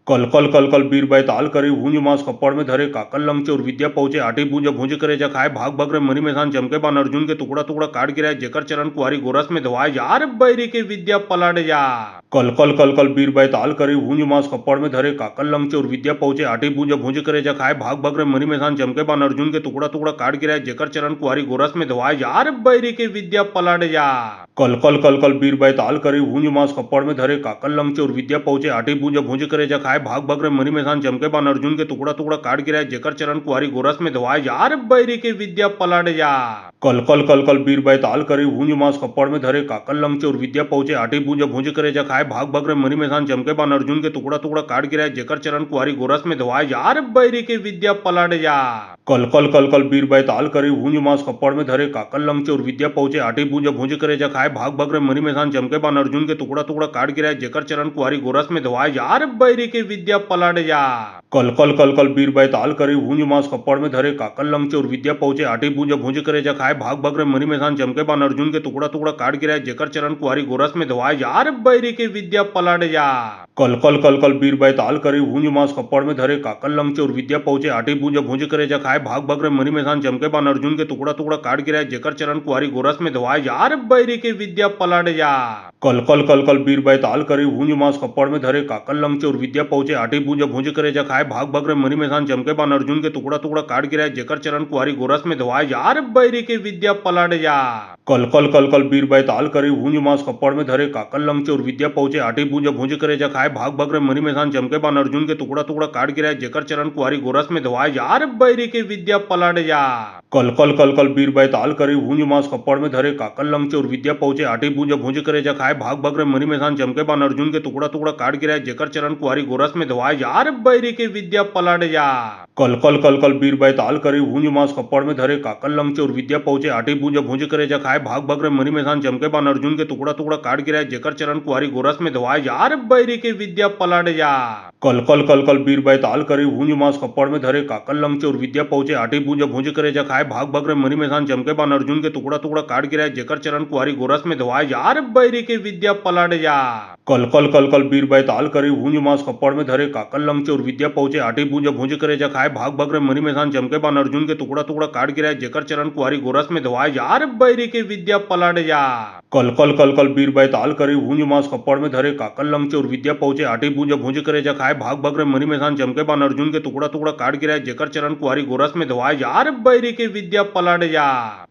कल कल कल कल बीर बैताल करे भूंज मास कपड़ में धरे काकल लंग और विद्या पहुंचे आटी भूंज भूंज करे जा खाए भाग भग रे मरी मैसान चमके बान अर्जुन के टुकड़ा टुकड़ा काट गिराए जेकर चरण कुआरी गोरस में धवाए यार बैरी के विद्या पलट जा कल कल कल कल बीर बैताल करे भूंज मास कपड़ में धरे काकल लंग और विद्या पहुंचे आटी भूंज भूंज करे जा खाए भाग भग रे मरी मैसान चमके बान अर्जुन के टुकड़ा टुकड़ा काट गिराए जेकर चरण कुआरी गोरस में धवाए यार बैरी के विद्या पलट जा कल कल कल कल बीर बैताल करे भूंज मास कपड़ में धरे काकल लंग और विद्या पहुंचे आटी भूंज भूंज करे जा खाए भाग भग रे मरी मैसान चमके बान अर्जुन के टुकड़ा टुकड़ा काट गिराए जेकर चरण कुआरी गोरस में धवाए यार बैरी के विद्या पलट जा कल कल कल कल बीर बैताल करे भूंज मास कपड़ में धरे काकल लंग और विद्या पहुंचे आटी भूंज भूंज करे जा खाए भाग भग रे मरी मैसान चमके बान अर्जुन के टुकड़ा टुकड़ा काट गिराए जेकर चरण कुआरी गोरस में धवाए यार बैरी के विद्या पलट जा कल कल कल कल बीर बैताल करे भूंज मास कपड़ में धरे काकल लंग और विद्या पहुंचे आटी भूंज भूंज करे जा खाए भाग भग रे मरी मैसान चमके बान अर्जुन के टुकड़ा टुकड़ा काट गिराए जेकर चरण कुआरी गोरस में धवाए यार बैरी के विद्या पलट जा कल कल कल कल बीर बैताल करे भूंज मास कपड़ में धरे काकल लंग और विद्या पहुंचे आटी भूंज भूंज करे जा खाए भाग भग रे मरी मैसान चमके बान अर्जुन के टुकड़ा टुकड़ा काट गिराए जेकर चरण कुआरी गोरस में धवाए यार बैरी के विद्या पलट जा कल कल कल कल बीर बैताल करे भूंज मास कपड़ में धरे काकल लंग और विद्या पहुंचे आटी भूंज भूंज करे जा खाए भाग भग रे मरी मैसान चमके बान अर्जुन के टुकड़ा टुकड़ा काट गिराए जेकर चरण कुआरी गोरस में धवाए यार बैरी के विद्या पलट जा कल कल कल कल बीर बैताल करे भूंज मास कपड़ में धरे काकल लंग और विद्या पहुंचे आटी भूंज भूंज करे जा खाए भाग भग रे मरी मैसान चमके बान अर्जुन के टुकड़ा टुकड़ा काट गिराए जेकर चरण कुआरी गोरस में धवाए यार बैरी के विद्या पलट जा कल कल कल कल बीर बैताल करे भूंज मास कपड़ में धरे काकल लंग और विद्या पहुंचे आटी भूंज भूंज करे जा खाए भाग भग रे मरी मैसान चमके बान अर्जुन के टुकड़ा टुकड़ा काट गिराए जेकर चरण कुआरी गोरस में धवाए यार बैरी के विद्या पलट जा कल कल कल कल बीर बैताल करे भूंज मास कपड़ में धरे काकल लंग और विद्या पहुंचे आटी भूंज भूंज करे जा खाए भाग भग रे मरी मैसान चमके बान अर्जुन के टुकड़ा टुकड़ा काट गिराए जेकर चरण कुआरी गोरस में धवाए यार बैरी के विद्या पलट जा कल कल कल कल बीर बैताल करे भूंज मास कपड़ में धरे काकल लंग और विद्या पहुंचे आटी भूंज भूंज करे जा खाए भाग भग रे मरी मैसान चमके बान अर्जुन के टुकड़ा टुकड़ा काट गिराए जेकर चरण कुआरी गोरस में धवाए यार बैरी के विद्या पलट जा कल कल कल कल बीर बैताल करे भूंज मास कपड़ में धरे काकल लंग और विद्या पहुंचे आटी भूंज भूंज करे जा खाए भाग भग रे मरी मैसान चमके बान अर्जुन के टुकड़ा टुकड़ा काट गिराए जेकर चरण कुआरी गोरस में धवाए यार बैरी के विद्या पलट जा कल कल कल कल बीर बैताल करे भूंज मास कपड़ में धरे काकल लंग और विद्या पहुंचे आटी भूंज भूंज करे जा खाए भाग भग रे मरी मैसान चमके बान अर्जुन के टुकड़ा टुकड़ा काट गिराए जेकर चरण कुआरी गोरस में धवाए यार बैरी के विद्या पलट जा कल कल कल कल बीर बैताल करे भूंज मास कपड़ में धरे काकल लंग और विद्या पहुंचे आटी भूंज भूंज करे जा खाए भाग भग रे मरी मैसान चमके बान अर्जुन के टुकड़ा टुकड़ा काट गिराए जेकर चरण कुआरी गोरस में धवाए यार बैरी के विद्या पलट जा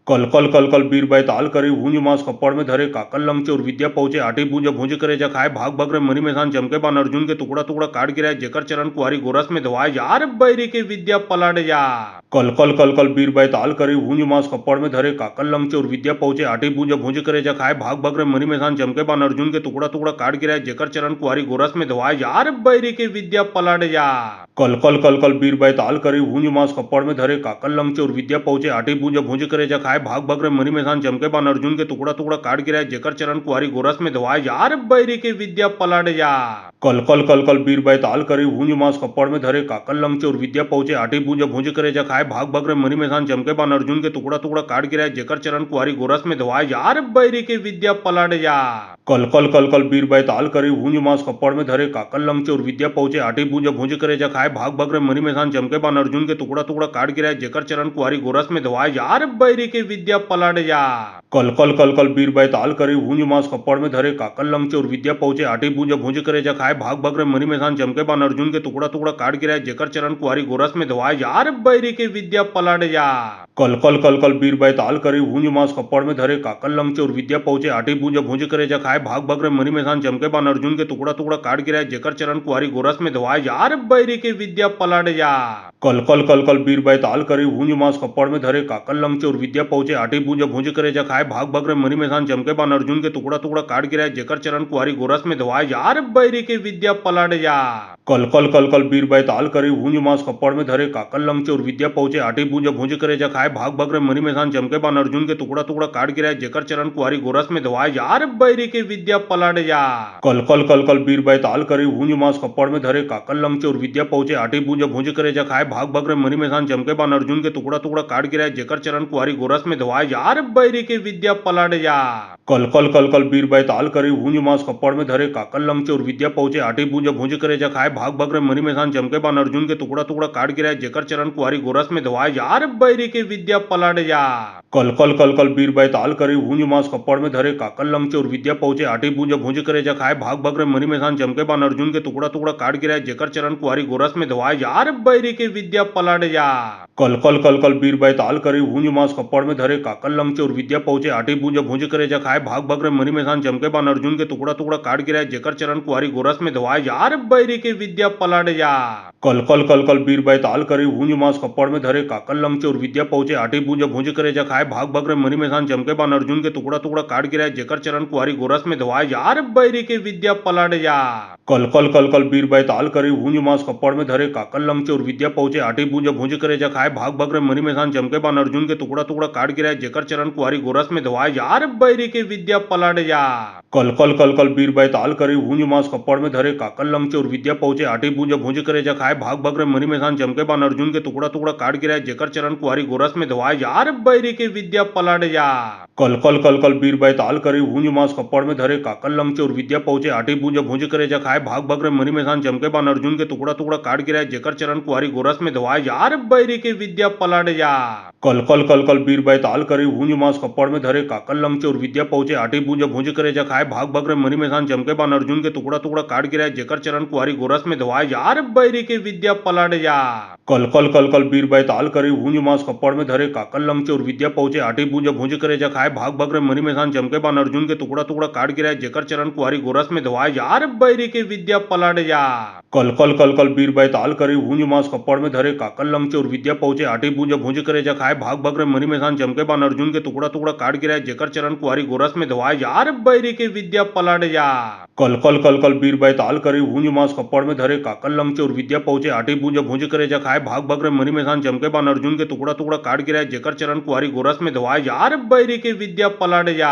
कल कल कल कल बीर बैताल करे भूंज मास कपड़ में धरे काकल लंग और विद्या पहुंचे आटी भूंज भूंज करे जा खाए भाग भग रे मरी मैसान चमके बान अर्जुन के टुकड़ा टुकड़ा काट गिराए जेकर चरण कुआरी गोरस में धवाए यार बैरी के विद्या पलट जा कल कल कल कल बीर बैताल करे भूंज मास कपड़ में धरे काकल लंग और विद्या पहुंचे आटी भूंज भूंज करे जा खाए भाग भग रे मरी मैसान चमके बान अर्जुन के टुकड़ा टुकड़ा काट गिराए जेकर चरण कुआरी गोरस में धवाए यार बैरी के विद्या पलट जा कल कल कल कल बीर बैताल करे भूंज मास कपड़ में धरे काकल लंग और विद्या पहुंचे आटी भूंज भूंज करे जा खाए भाग भग रे मरी मैसान चमके बान अर्जुन के टुकड़ा टुकड़ा काट गिराए जेकर चरण कुआरी गोरस में धवाए यार बैरी के विद्या पलट जा कल कल कल कल बीर बैताल करे भूंज मास कपड़ में धरे काकल लंग और विद्या पहुंचे आटी भूंज भूंज करे जा खाए भाग भग रे मरी मैसान चमके बान अर्जुन के टुकड़ा टुकड़ा काट गिराए जेकर चरण कुआरी गोरस में धवाए यार बैरी के विद्या पलट जा कल कल कल कल बीर बैताल करे भूंज मास कपड़ में धरे काकल लंग और विद्या पहुंचे आटी भूंज भूंज करे जा खाए भाग भग रे मरी मैसान चमके बान अर्जुन के टुकड़ा टुकड़ा काट गिराए जेकर चरण कुआरी गोरस में धवाए यार बैरी के विद्या पलट जा कल कल कल कल बीर बैताल करे भूंज मास कपड़ में धरे काकल लंग और विद्या पहुंचे आटी भूंज भूंज करे जा खाए भाग भग रे मरी मैसान चमके बान अर्जुन के टुकड़ा टुकड़ा काट गिराए जेकर चरण कुआरी गोरस में धवाए यार बैरी के विद्या पलट जा कल कल कल कल बीर बैताल करे भूंज मास कपड़ में धरे काकल लंग और विद्या पहुंचे आटी भूंज भूंज करे जा खाए भाग भग रे मरी मैसान चमके बान अर्जुन के टुकड़ा टुकड़ा काट गिराए जेकर चरण कुआरी गोरस में धवाए यार बैरी के विद्या पलट जा कल कल कल कल बीर बैताल करे भूंज मास कपड़ में धरे काकल लंग और विद्या पहुंचे आटी भूंज भूंज करे जा खाए भाग भग रे मरी मैसान चमके बान अर्जुन के टुकड़ा टुकड़ा काट गिराए जेकर चरण कुआरी गोरस में धवाए यार बैरी के विद्या पलट जा। कल कल कल कल बीर बैताल करे भूंज मांस कपड़ में धरे काकल लंग चोर विद्या पहुंचे आटी भूंज भूंज करे जा खाए भाग भाग रे मरी मैदान चमके बान अर्जुन के टुकड़ा टुकड़ा काट गिराए जेकर चरण कुआरी गोरस में धवाए यार बैरी के विद्या पलट जा। कल कल कल कल बीर बैताल करे भूंज मांस कपड़ में धरे काकल लंग चोर विद्या पहुंचे आटी भूंज भूंज करे जा खाए भाग भाग रे मरी मैदान चमके बान अर्जुन के टुकड़ा टुकड़ा काट गिराए जेकर चरण कुआरी गोरस में धवाए यार बैरी के विद्या पलट जा। कल कल कल कल बीर बैताल करे भूंज मांस कपड़ में धरे काकल लंग चोर विद्या पहुंचे आटी भूंज भूंज करे जा खाए भाग भाग रे मरी मैदान चमके बान अर्जुन के टुकड़ा टुकड़ा काट गिराए जेकर चरण कुआरी गोरस में धवाए यार बैरी के विद्या पलट जा। कल कल कल कल बीर बैताल करे भूंज मांस कपड़ में धरे काकल लंग चोर विद्या पहुंचे आटी भूंज भूंज करे जा खाए भाग भाग रे मरी मैदान चमके बान अर्जुन के टुकड़ा टुकड़ा काट गिराए जेकर चरण कुआरी गोरस में धवाए यार बैरी के विद्या पलट जा। कल कल कल कल बीर बैताल करे भूंज मांस कपड़ में धरे काकल लंग चोर विद्या पहुंचे आटी भूंज भूंज करे जा खाए भाग भाग रे मरी मैदान चमके बान अर्जुन के टुकड़ा टुकड़ा काट गिराए जेकर चरण कुआरी गोरस में धवाए यार बैरी के विद्या पलट जा। कल कल कल कल बीर बैताल करे भूंज मांस कपड़ में धरे काकल लंग चोर विद्या पहुंचे आटी भूंज भूंज करे जा खाए भाग भाग रे मरी मैदान चमके बान अर्जुन के टुकड़ा टुकड़ा काट गिराए जेकर चरण कुआरी गोरस में धवाए यार बैरी के विद्या पलट जा। कल कल कल कल बीर बैताल करे भूंज मांस कपड़ में धरे काकल लंग चोर विद्या पहुंचे आटी भूंज भूंज करे जा खाए भाग भाग रे मरी मैदान चमके बान अर्जुन के टुकड़ा टुकड़ा काट गिराए जेकर चरण कुआरी गोरस में धवाए यार बैरी के विद्या पलट जा। कल कल कल कल बीर बैताल करे भूंज मांस कपड़ में धरे काकल लंग चोर विद्या पहुंचे आटी भूंज भूंज करे जा खाए भाग भाग रे मरी मैदान चमके बान अर्जुन के टुकड़ा टुकड़ा काट गिराए जेकर चरण कुआरी गोरस में धवाए यार बैरी के विद्या पलट जा। कल कल कल कल बीर बैताल करे भूंज मांस कपड़ में धरे काकल लंग चोर विद्या पहुंचे आटी भूंज भूंज करे जा खाए भाग भाग रे मरी मैदान चमके बान अर्जुन के टुकड़ा टुकड़ा काट गिराए जेकर चरण कुआरी गोरस में धवाए यार बैरी के विद्या पलट जा। कल कल कल कल बीर बैताल करे भूंज मांस कपड़ में धरे काकल लंग चोर विद्या पहुंचे आटी भूंज भूंज करे जा खाए भाग भाग रे मरी मैदान चमके बान अर्जुन के टुकड़ा टुकड़ा काट गिराए जेकर चरण कुआरी गोरस में धवाए यार बैरी के विद्या पलट जा। कल कल कल कल बीर बैताल करे भूंज मांस कपड़ में धरे काकल लंग चोर विद्या पहुंचे आटी भूंज भूंज करे जा खाए भाग भाग रे मरी मैदान चमके बान अर्जुन के टुकड़ा टुकड़ा काट गिराए जेकर चरण कुआरी गोरस में धवाए यार बैरी के विद्या पलट जा। कल कल कल कल बीर बैताल करे भूंज मांस कपड़ में धरे काकल लंग चोर विद्या पहुंचे आटी भूंज भूंज करे जा खाए भाग भाग रे मरी मैदान चमके बान अर्जुन के टुकड़ा टुकड़ा काट गिराए जेकर चरण कुआरी गोरस में धवाए यार बैरी के विद्या पलट जा। कल कल कल कल बीर बैताल करे भूंज मांस कपड़ में धरे काकल लंग चोर विद्या पहुंचे आटी भूंज भूंज करे जा खाए भाग भाग रे मरी मैदान चमके बान अर्जुन के टुकड़ा टुकड़ा काट गिराए जेकर चरण कुआरी गोरस में धवाए यार बैरी के विद्या पलट जा।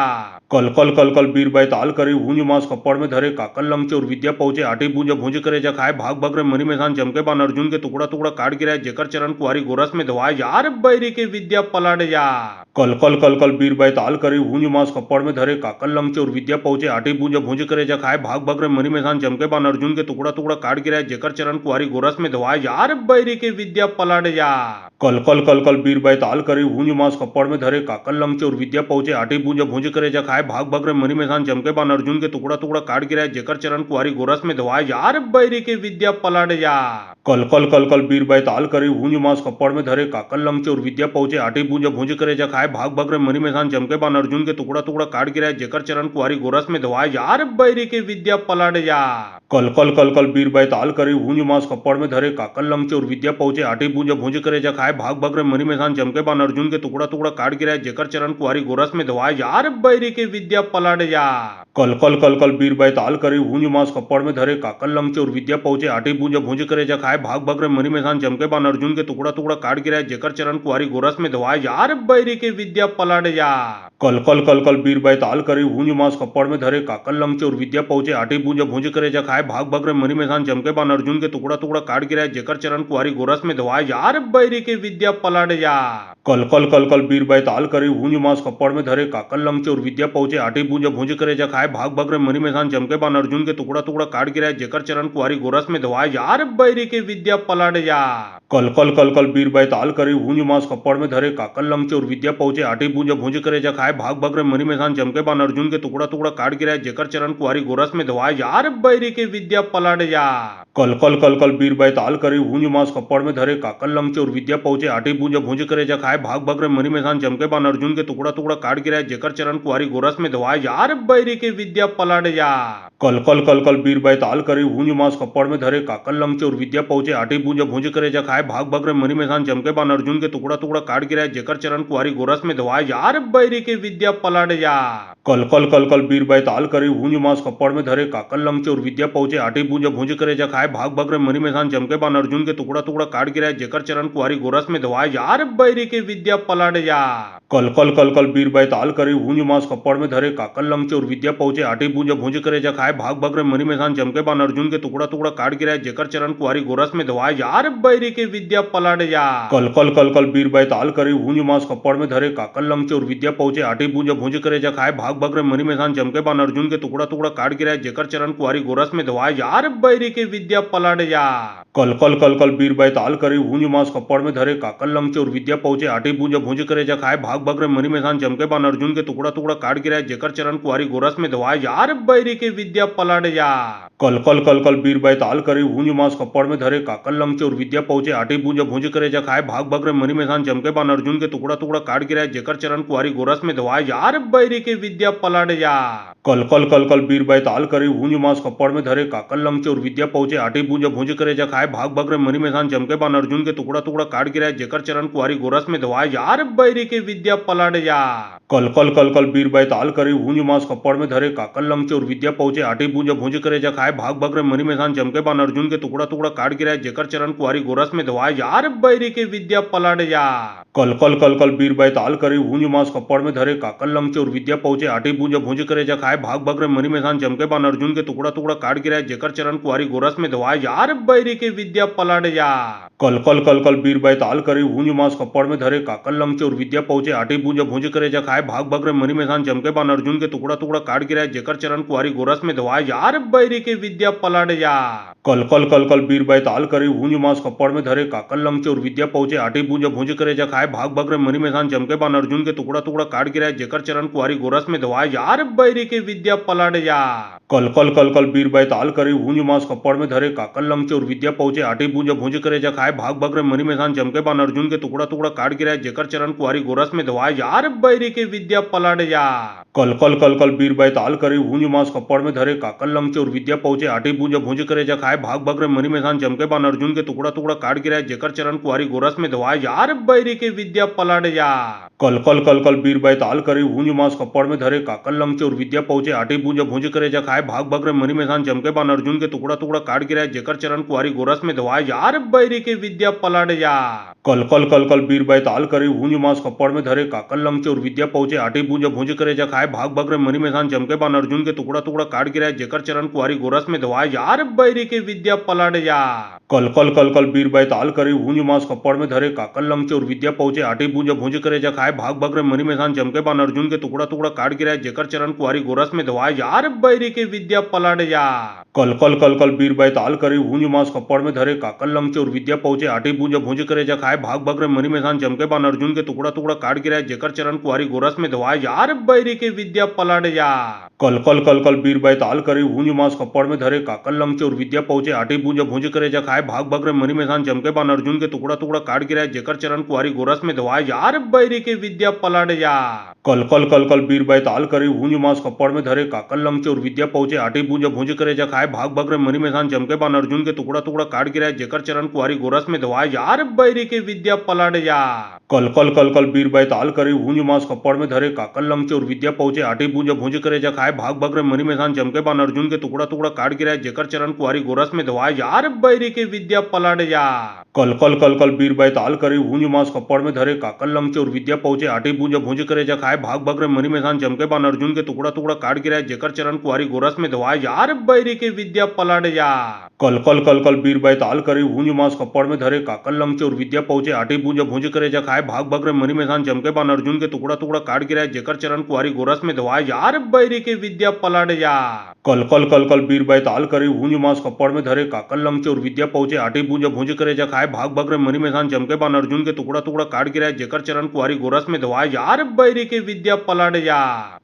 कल कल कल कल बीर बैताल करे भूंज मांस कपड़ में धरे काकल लंग चोर विद्या पहुंचे आटी भूंज भूंज करे जा खाए भाग भाग रे मरी मैदान चमके बान अर्जुन के टुकड़ा टुकड़ा काट गिराए जेकर चरण कुआरी गोरस में धवाए यार बैरी के विद्या पलट जा। कल कल कल कल बीर बैताल करे भूंज मांस कपड़ में धरे काकल लंग चोर विद्या पहुंचे आटी भूंज भूंज करे जा खाए भाग भाग रे मरी मैदान चमके बान अर्जुन के टुकड़ा टुकड़ा काट गिराए जेकर चरण कुआरी गोरस में धवाए यार बैरी के विद्या पलट जा। कल कल कल कल बीर बैताल करे भूंज मांस कपड़ में धरे काकल लंग चोर विद्या पहुंचे आटी भूंज भूंज करे जा खाए भाग भाग रे मरी मैदान चमके बान अर्जुन के टुकड़ा टुकड़ा काट गिराए जेकर चरण कुआरी गोरस में धवाए यार बैरी के विद्या पलट जा। कल कल कल कल बीर बैताल करे भूंज मांस कपड़ में धरे काकल लंग चोर विद्या पहुंचे आटी भूंज भूंज करे जा खाए भाग भाग रे मरी मैदान चमके बान अर्जुन के टुकड़ा टुकड़ा काट गिराए जेकर चरण कुआरी गोरस में धवाए यार बैरी के विद्या पलट जा। कल कल कल कल बीर बैताल करे भूंज मांस कपड़ में धरे काकल लंग चोर विद्या पहुंचे आटी भूंज भूंज करे जा खाए भाग भाग रे मरी मैदान चमके बान अर्जुन के टुकड़ा टुकड़ा काट गिराए जेकर चरण कुआरी गोरस में धवाए यार बैरी के विद्या पलट जा। कल कल कल कल बीर बैताल करे भूंज मांस कपड़ में धरे काकल लंग चोर विद्या पहुंचे आटी भूंज भूंज करे जा खाए भाग भाग रे मरी मैदान चमके बान अर्जुन के टुकड़ा टुकड़ा काट गिराए जेकर चरण कुआरी गोरस में धवाए यार बैरी के विद्या पलट जा। कल कल कल कल बीर बैताल करे भूंज मांस कपड़ में धरे काकल लंग चोर विद्या पहुंचे आटी भूंज भूंज करे जा खाए भाग भाग रे मरी मैदान चमके बान अर्जुन के टुकड़ा टुकड़ा काट गिराए जेकर चरण कुआरी गोरस में धवाए यार बैरी के विद्या पलट जा। कल कल कल कल बीर बैताल करे भूंज मांस कपड़ में धरे काकल लंग चोर विद्या पहुंचे आटी भूंज भूंज करे जा खाए भाग भाग रे मरी मैदान चमके बान अर्जुन के टुकड़ा टुकड़ा काट गिराए जेकर चरण कुआरी गोरस में धवाए यार बैरी के विद्या पलट जा। कल कल कल कल बीर बैताल करे भूंज मांस कपड़ में धरे काकल लंग चोर विद्या पहुंचे आटी भूंज भूंज करे जा खाए भाग भाग रे मरी मैदान चमके बान अर्जुन के टुकड़ा टुकड़ा काट गिराए जेकर चरण कुआरी गोरस में धवाए यार बैरी के विद्या पलट जा। कल कल कल कल बीर बैताल करे भूंज मांस कपड़ में धरे काकल लंग चोर विद्या पहुंचे आटी भूंज भूंज करे जा खाए खाए भाग भग रे मरी मैसान चमके बान अर्जुन के टुकड़ा टुकड़ा काट गिराए जेकर चरण कुआरी गोरस में धवाए यार बैरी के विद्या पलट जा कल कल कल कल बीर बैताल करे हूंज मास कपड़ में धरे काकल लंग और विद्या पहुंचे आठी बूंज भूंज करे जा खाए भाग भग रे मरी मैसान चमके बान अर्जुन के टुकड़ा टुकड़ा काट गिराए जेकर चरण कुआरी गोरस में धवाए यार बैरी के विद्या पलट जा कल कल कल कल बीर बैताल करे हूंज मास कपड़ में धरे काकल लंग और विद्या पहुंचे आठी बूंज भूंज करे जा खाए भाग भग रे मरी मैसान चमके बान अर्जुन के टुकड़ा टुकड़ा काट गिराए जेकर चरण कुआरी गोरस में धवाए यार बैरी के विद्या पलट जा कल कल कल कल बीर बैताल करे हूंज मास कपड़ में धरे काकल लंग और विद्या पहुंचे आठी बूंज भूंज करे जा खाए भाग भग रे मरी मैसान चमके बान अर्जुन के टुकड़ा टुकड़ा काट गिराए जेकर चरण कुआरी गोरस में धवाए यार बैरी के विद्या पलट जा कल कल कल कल बीर बैताल करे हूंज मास कपड़ में धरे काकल लंग और विद्या पहुंचे आठी बूंज भूंज करे जा खाए भाग भग रे मरी मैसान चमके बान अर्जुन के टुकड़ा टुकड़ा काट गिराए जेकर चरण कुआरी गोरस में धवाए यार बैरी के विद्या पलट जा कल कल कल कल बीर बैताल करे हूंज मास कपड़ में धरे काकल लंग और विद्या पहुंचे आठी बूंज भूंज करे जा खाए भाग भग रे मरी मैसान चमके बान अर्जुन के टुकड़ा टुकड़ा काट गिराए जेकर चरण कुआरी गोरस में धवाए यार बैरी के विद्या पलट जा कल कल कल कल बीर बैताल करे हूंज मास कपड़ में धरे काकल लंग और विद्या पहुंचे आठी बूंज भूंज करे जा खाए भाग भग रे मरी मैसान चमके बान अर्जुन के टुकड़ा टुकड़ा काट गिराए जेकर चरण कुआरी गोरस में धवाए यार बैरी के विद्या पलट जा कल कल कल कल बीर बैताल करे हूंज मास कपड़ में धरे काकल लंग और विद्या पहुंचे आठी बूंज भूंज करे जा खाए भाग भग रे मरी मैसान चमके बान अर्जुन के टुकड़ा टुकड़ा काट गिराए जेकर चरण कुआरी गोरस में धवाए यार बैरी के विद्या पलट जा कल कल कल कल बीर बैताल करे हूंज मास कपड़ में धरे काकल लंग और विद्या पहुंचे आठी बूंज भूंज करे जा खाए भाग भग रे मरी मैसान चमके बान अर्जुन के टुकड़ा टुकड़ा काट गिराए जेकर चरण कुआरी गोरस में धवाए यार बैरी के विद्या पलट जा कल कल कल कल बीर बैताल करे हूंज मास कपड़ में धरे काकल लंग और विद्या पहुंचे आठी बूंज भूंज करे जा खाए भाग भग रे मरी मैसान चमके बान अर्जुन के टुकड़ा टुकड़ा काट गिराए जेकर चरण कुआरी गोरस में धवाए यार बैरी के विद्या पलट जा कल कल कल कल बीर बैताल करे हूंज मास कपड़ में धरे काकल लंग और विद्या पहुंचे आठी बूंज भूंज करे जा खाए भाग भग रे मरी मैसान चमके बान अर्जुन के टुकड़ा टुकड़ा काट गिराए जेकर चरण कुआरी गोरस में धवाए यार बैरी के विद्या पलट जा कल कल कल कल बीर बैताल करे हूंज मास कपड़ में धरे काकल लंग और विद्या पहुंचे आठी बूंज भूंज करे जा खाए भाग भग रे मरी मैसान चमके बान अर्जुन के टुकड़ा टुकड़ा काट गिराए जेकर चरण कुआरी गोरस में धवाए यार बैरी के विद्या पलट जा कल कल कल कल बीर बैताल करे हूंज मास कपड़ में धरे काकल लंग और विद्या पहुंचे आठी बूंज भूंज करे जा खाए भाग भग रे मरी मैसान चमके बान अर्जुन के टुकड़ा टुकड़ा काट गिराए जेकर चरण कुआरी गोरस में धवाए यार बैरी के विद्या पलट जा कल कल कल कल बीर बैताल करे हूंज मास कपड़ में धरे काकल लंग और विद्या पहुंचे आठी बूंज भूंज करे जा खाए भाग भग रे मरी मैसान चमके बान अर्जुन के टुकड़ा टुकड़ा काट गिराए जेकर चरण कुआरी गोरस में धवाए यार बैरी के विद्या पलट जा कल कल कल कल बीर बैताल करे हूंज मास कपड़ में धरे काकल लंग और विद्या पहुंचे आठी बूंज भूंज करे जा खाए भाग भग रे मरी मैसान चमके बान अर्जुन के टुकड़ा टुकड़ा काट गिराए जेकर चरण कुआरी गोरस में धवाए यार बैरी के विद्या पलट जा कल कल कल कल बीर बैताल करे हूंज मास कपड़ में धरे काकल लंग और विद्या पहुंचे आठी बूंज भूंज करे जा खाए भाग भग रे मरी मैसान चमके बान अर्जुन के टुकड़ा टुकड़ा काट गिराए जेकर चरण कुआरी गोरस में धवाए यार बैरी के विद्या पलट जा कल कल कल कल बीर बैताल करे हूंज मास कपड़ में धरे काकल लंग और विद्या पहुंचे आठी बूंज भूंज करे जा खाए भाग भग रे मरी मैसान चमके बान अर्जुन के टुकड़ा टुकड़ा काट गिराए जेकर चरण कुआरी गोरस में धवाए यार बैरी के विद्या पलट जा कल कल कल कल बीर बैताल करे हूंज मास कपड़ में धरे काकल लंग और विद्या पहुंचे आठी बूंज भूंज करे जा खाए भाग भग रे मरी मैसान चमके बान अर्जुन के टुकड़ा टुकड़ा काट गिराए जेकर चरण कुआरी गोरस में धवाए यार बैरी के विद्या पलट जा कल कल कल कल बीर बैताल करे हूंज मास कपड़ में धरे काकल लंग और विद्या पहुंचे आठी बूंज भूंज करे जा खाए भाग भग रे मरी मैसान चमके बान अर्जुन के टुकड़ा टुकड़ा काट गिराए जेकर चरण कुआरी गोरस में धवाए यार बैरी के विद्या पलट जा कल कल कल कल बीर बैताल करे हूंज मास कपड़ में धरे काकल लंग और विद्या पहुंचे आठी बूंज भूंज करे जा खाए भाग भग रे मरी मैसान चमके बान अर्जुन के टुकड़ा टुकड़ा काट गिराए जेकर चरण कुआरी गोरस में धवाए यार बैरी के विद्या पलट जा कल कल कल कल बीर बैताल करे हूंज मास कपड़ में धरे काकल लंग और विद्या पहुंचे आठी बूंज भूंज करे जा खाए भाग भग रे मरी मैसान चमके बान अर्जुन के टुकड़ा टुकड़ा काट गिराए जेकर चरण कुआरी गोरस में धवाए यार बैरी के विद्या पलट जा कल कल कल कल बीर बैताल करे हूंज मास कपड़ में धरे काकल लंग और विद्या पहुंचे आठी बूंज भूंज करे जा खाए भाग भग रे मरी मैसान चमके बान अर्जुन के टुकड़ा टुकड़ा काट गिराए जेकर चरण कुआरी गोरस में धवाए यार बैरी के विद्या पलट जा कल कल कल कल बीर बैताल करे हूंज मास कपड़ में धरे काकल लंग और विद्या पहुंचे आठी बूंज भूंज करे जा खाए भाग भग रे मरी मैसान चमके बान अर्जुन के टुकड़ा टुकड़ा काट गिराए जेकर चरण कुआरी गोरस में धवाए यार बैरी के विद्या पलट जा कल कल कल कल बीर बैताल करे भूंज मांस कपड़ में धरे काकल लंग चोर विद्या पहुंचे आठी भूंज भूंज करे जा खाए भाग भाग रे मरी मैदान चमके बान अर्जुन के टुकड़ा टुकड़ा काट गिराए जेकर चरण कुआरी गोरस में धवाए यार बैरी के विद्या पलट जा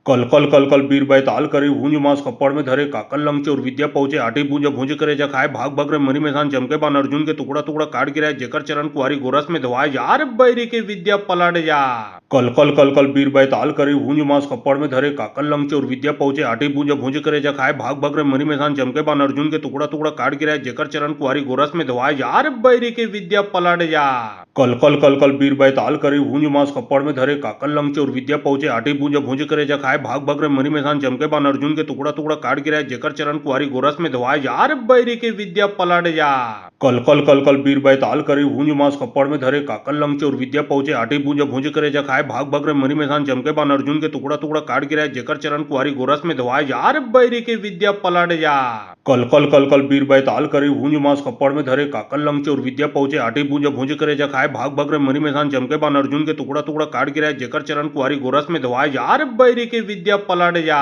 कल कल कल कल बीर बैताल करे भूंज मांस कपड़ में धरे काकल लंग चोर विद्या पहुंचे आठी भूंज भूंज करे जा खाए भाग भाग रे मरी मैदान चमके बान अर्जुन के टुकड़ा टुकड़ा काट गिराए जेकर चरण कुआरी गोरस में धवाए यार बैरी के विद्या पलट जा कल कल कल कल बीर बैताल करे भूंज मांस कपड़ में धरे काकल लंग चोर विद्या पहुंचे आठी भूंज भूंज करे जा खाए भाग भाग रे मरी मैदान चमके बान अर्जुन के टुकड़ा टुकड़ा काट गिराए जेकर चरण कुआरी गोरस में धवाए यार बैरी के विद्या पलट जा कल कल कल कल बीर बैताल करे भूंज मांस कपड़ में धरे काकल लंग चोर विद्या पहुंचे आठी भूंज भूंज करे जा खाए भाग भाग रे मरी मैदान चमके बान अर्जुन के टुकड़ा टुकड़ा काट गिराए जेकर चरण कुआरी गोरस में धवाए यार बैरी के विद्या पलट जा कल कल कल कल बीर बैताल करे भूंज मांस कपड़ में धरे काकल लंग चोर विद्या पहुंचे आठी भूंज भूंज करे जा खाए भाग भाग रे मरी मैदान चमके बान अर्जुन के टुकड़ा टुकड़ा काट गिराए जेकर चरण कुआरी गोरस में धवाए यार बैरी के विद्या पलट जा कल कल कल कल बीर बैताल करे भूंज मांस कपड़ में धरे काकल लंग चोर विद्या पहुंचे आठी भूंज भूंज करे जा खाए भाग भाग रे मरी मैदान चमके बान अर्जुन के टुकड़ा टुकड़ा काट गिराए जेकर चरण कुआरी गोरस में धवाए यार बैरी के विद्या पलट जा